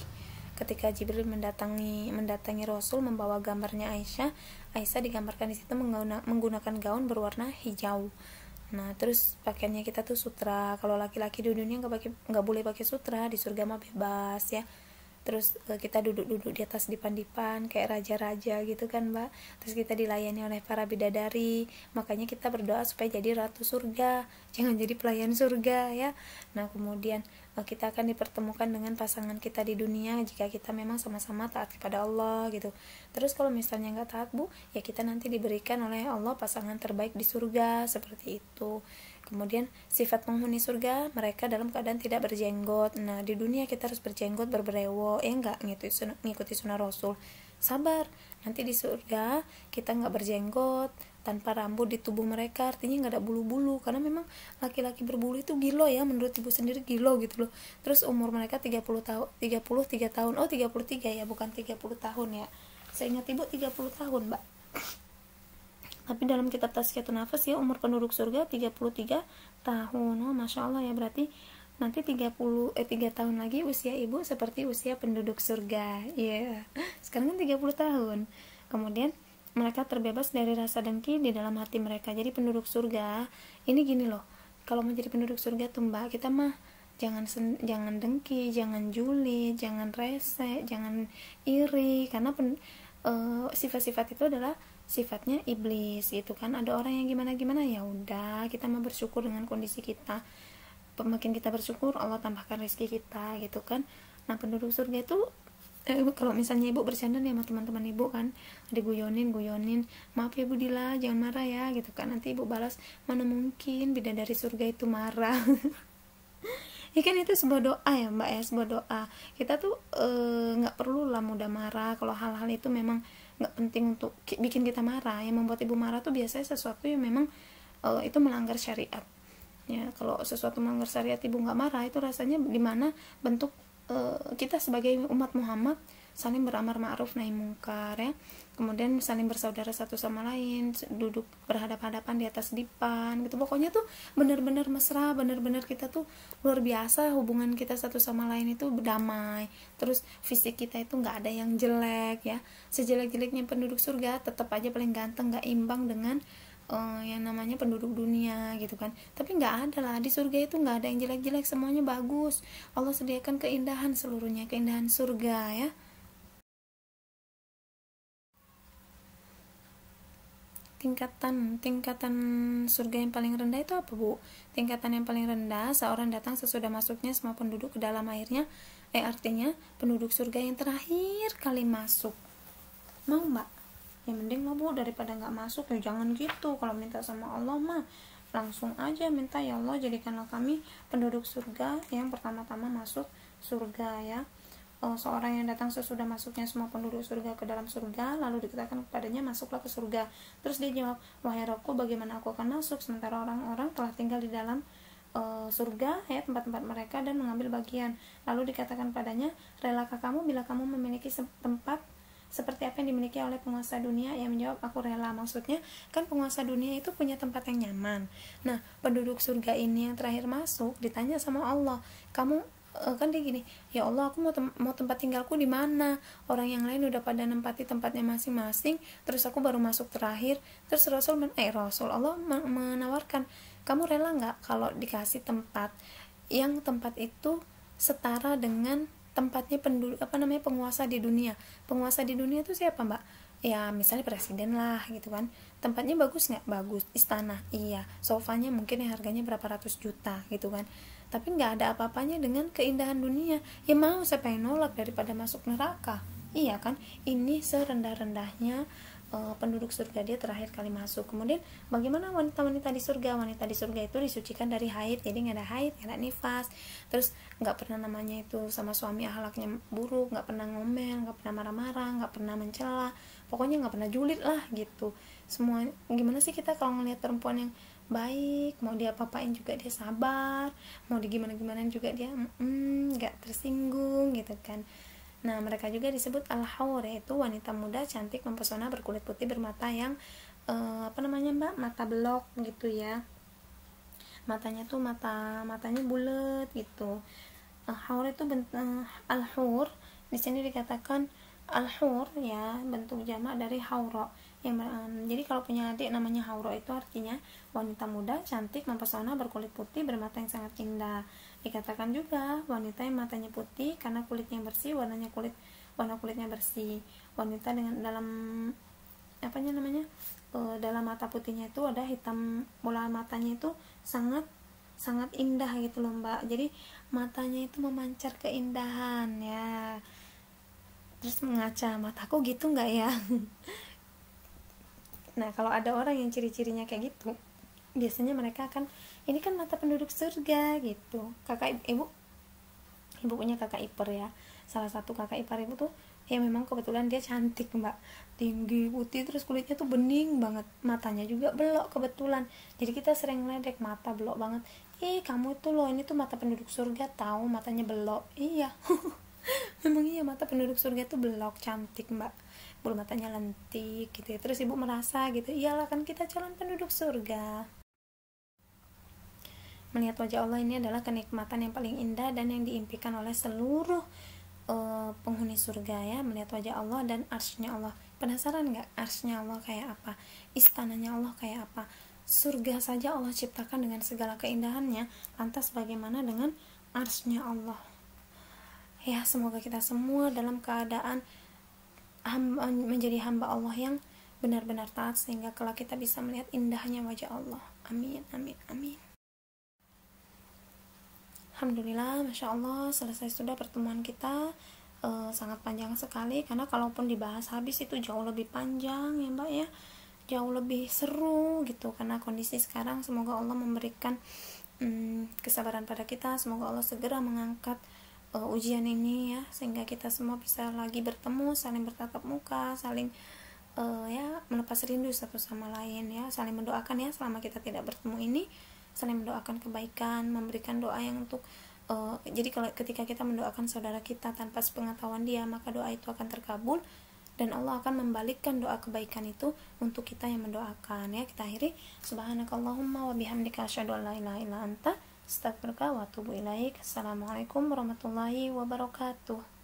Ketika Jibril mendatangi Rasul membawa gambarnya Aisyah digambarkan di situ menggunakan gaun berwarna hijau. Nah terus pakaiannya kita tuh sutra. Kalau laki-laki di dunia nggak boleh pakai sutra, di surga mah bebas ya. Terus kita duduk di atas dipan-dipan kayak raja-raja gitu kan mbak. Terus kita dilayani oleh para bidadari, makanya kita berdoa supaya jadi ratu surga, jangan jadi pelayan surga ya. Nah kemudian kita akan dipertemukan dengan pasangan kita di dunia jika kita memang sama-sama taat kepada Allah gitu. Terus kalau misalnya nggak taat bu, ya kita nanti diberikan oleh Allah pasangan terbaik di surga, seperti itu. Kemudian sifat penghuni surga, mereka dalam keadaan tidak berjenggot. Nah di dunia kita harus berjenggot, berberewo, enggak ngikuti sunnah Rasul. Sabar, nanti di surga kita nggak berjenggot, tanpa rambut di tubuh mereka, artinya nggak ada bulu-bulu, karena memang laki-laki berbulu itu gilo ya, menurut ibu sendiri gilo gitu loh. Terus umur mereka 33 tahun, 33 ya, bukan 30 tahun ya, saya ingat ibu 30 tahun mbak. Tapi dalam kitab Tazkiyatun Nafas ya, umur penduduk surga 33 tahun. Masya Allah ya, berarti nanti 3 tahun lagi usia ibu seperti usia penduduk surga. Iya. Sekarang kan 30 tahun. Kemudian mereka terbebas dari rasa dengki di dalam hati mereka. Jadi penduduk surga ini gini loh. Kalau mau jadi penduduk surga tuh mbak, kita mah jangan dengki, jangan julid, jangan rese, jangan iri, karena sifat-sifat itu adalah sifatnya iblis gitu kan. Ada orang yang gimana ya udah, kita mau bersyukur dengan kondisi kita. Makin kita bersyukur, Allah tambahkan rezeki kita gitu kan. Nah penduduk surga itu kalau misalnya ibu bercanda nih sama teman-teman ibu kan, diguyonin, maaf ya Bu Dila, jangan marah ya gitu kan. Nanti ibu balas, mana mungkin bidadari surga itu marah. Ya kan itu sebuah doa ya mbak ya, sebuah doa. Kita tuh nggak perlu lah mudah marah kalau hal-hal itu memang nggak penting untuk bikin kita marah. Yang membuat ibu marah tuh biasanya sesuatu yang memang itu melanggar syariat ya. Kalau sesuatu melanggar syariat ibu nggak marah, itu rasanya dimana bentuk kita sebagai umat Muhammad saling beramar ma'ruf nahi mungkar ya, kemudian saling bersaudara satu sama lain, duduk berhadap-hadapan di atas dipan gitu. Pokoknya tuh benar-benar mesra, benar-benar kita tuh luar biasa hubungan kita satu sama lain itu damai. Terus fisik kita itu nggak ada yang jelek ya, sejelek-jeleknya penduduk surga tetap aja paling ganteng, nggak imbang dengan yang namanya penduduk dunia gitu kan. Tapi nggak ada lah, di surga itu nggak ada yang jelek-jelek, semuanya bagus. Allah sediakan keindahan seluruhnya, keindahan surga ya. Tingkatan surga yang paling rendah itu apa, Bu? Tingkatan yang paling rendah seorang datang sesudah masuknya semua penduduk ke dalam airnya, artinya penduduk surga yang terakhir kali masuk. Mau Mbak? Ya mending lah Bu, daripada nggak masuk. Ya jangan gitu, kalau minta sama Allah mah langsung aja minta, ya Allah jadikanlah kami penduduk surga yang pertama-tama masuk surga ya. Seorang yang datang sesudah masuknya semua penduduk surga ke dalam surga, lalu dikatakan kepadanya masuklah ke surga. Terus dia jawab, wahai Rabbku, bagaimana aku akan masuk sementara orang-orang telah tinggal di dalam surga ya, tempat-tempat mereka, dan mengambil bagian. Lalu dikatakan padanya, relakah kamu bila kamu memiliki tempat seperti apa yang dimiliki oleh penguasa dunia? Yang menjawab, aku rela. Maksudnya kan penguasa dunia itu punya tempat yang nyaman. Nah penduduk surga ini yang terakhir masuk ditanya sama Allah, kamu kan dia gini, ya Allah aku mau tempat tinggalku di mana? Orang yang lain udah pada nempati tempatnya masing-masing, terus aku baru masuk terakhir. Terus Rasul Allah menawarkan, kamu rela nggak kalau dikasih tempat yang tempat itu setara dengan tempatnya penduduk penguasa di dunia? Penguasa di dunia itu siapa Mbak? Ya misalnya presiden lah gitu kan. Tempatnya bagus nggak? Bagus. Istana, iya. Sofanya mungkin yang harganya berapa ratus juta gitu kan, tapi nggak ada apa-apanya dengan keindahan dunia. Ya mau siapa yang nolak daripada masuk neraka, iya kan? Ini serendah-rendahnya penduduk surga, dia terakhir kali masuk. Kemudian bagaimana wanita-wanita di surga? Wanita di surga itu disucikan dari haid, jadi nggak ada haid, nggak ada nifas. Terus nggak pernah namanya itu sama suami akhlaknya buruk, nggak pernah ngomel, nggak pernah marah-marah, nggak pernah mencela, pokoknya nggak pernah julid lah gitu. Semua gimana sih kita kalau ngelihat perempuan yang baik, mau dia apain juga dia sabar, mau di gimana juga dia nggak tersinggung gitu kan. Nah mereka juga disebut al-hur, yaitu wanita muda cantik mempesona berkulit putih bermata yang Mbak, mata belok gitu ya, matanya tuh matanya bulat gitu. Hur itu al-hur di sini dikatakan al-hur ya, bentuk jamak dari haura yang jadi kalau punya adik namanya haura itu artinya wanita muda cantik mempesona berkulit putih bermata yang sangat indah. Dikatakan juga wanita yang matanya putih karena kulitnya bersih, warna kulitnya bersih. Wanita dengan dalam dalam mata putihnya itu ada hitam, bola matanya itu sangat indah gitu loh Mbak. Jadi matanya itu memancar keindahan ya. Terus mengaca, mataku gitu nggak ya? Nah kalau ada orang yang ciri-cirinya kayak gitu, biasanya mereka akan, ini kan mata penduduk surga gitu. Ibu punya kakak ipar ya, salah satu kakak ipar ibu tuh ya memang kebetulan dia cantik Mbak, tinggi, putih, terus kulitnya tuh bening banget, matanya juga belok kebetulan. Jadi kita sering ngeledek, mata belok banget, kamu itu loh, ini tuh mata penduduk surga tahu, matanya belok. Iya memang iya, mata penduduk surga tuh belok, cantik Mbak, bulu matanya lentik gitu ya. Terus ibu merasa gitu, iyalah kan kita calon penduduk surga. Melihat wajah Allah ini adalah kenikmatan yang paling indah dan yang diimpikan oleh seluruh penghuni surga ya, melihat wajah Allah dan arsy-Nya Allah. Penasaran nggak arsy-Nya Allah kayak apa, istananya Allah kayak apa? Surga saja Allah ciptakan dengan segala keindahannya, lantas bagaimana dengan arsy-Nya Allah? Ya semoga kita semua dalam keadaan menjadi hamba Allah yang benar-benar taat, sehingga kelak kita bisa melihat indahnya wajah Allah. Amin, amin, amin. Alhamdulillah, Masya Allah, selesai sudah pertemuan kita. Sangat panjang sekali, karena kalaupun dibahas habis itu jauh lebih panjang ya Mbak ya, jauh lebih seru gitu. Karena kondisi sekarang, semoga Allah memberikan kesabaran pada kita, semoga Allah segera mengangkat ujian ini ya, sehingga kita semua bisa lagi bertemu, saling bertatap muka, saling ya melepas rindu satu sama lain, ya saling mendoakan ya selama kita tidak bertemu ini, saling mendoakan kebaikan, memberikan doa yang untuk jadi kalau ketika kita mendoakan saudara kita tanpa sepengetahuan dia, maka doa itu akan terkabul dan Allah akan membalikkan doa kebaikan itu untuk kita yang mendoakan. Ya, kita akhiri, subhanakallahumma wa bihamdika asyhadu an la ilaha illa anta astaghfiruka wa atubu ilaik. Assalamualaikum warahmatullahi wabarakatuh.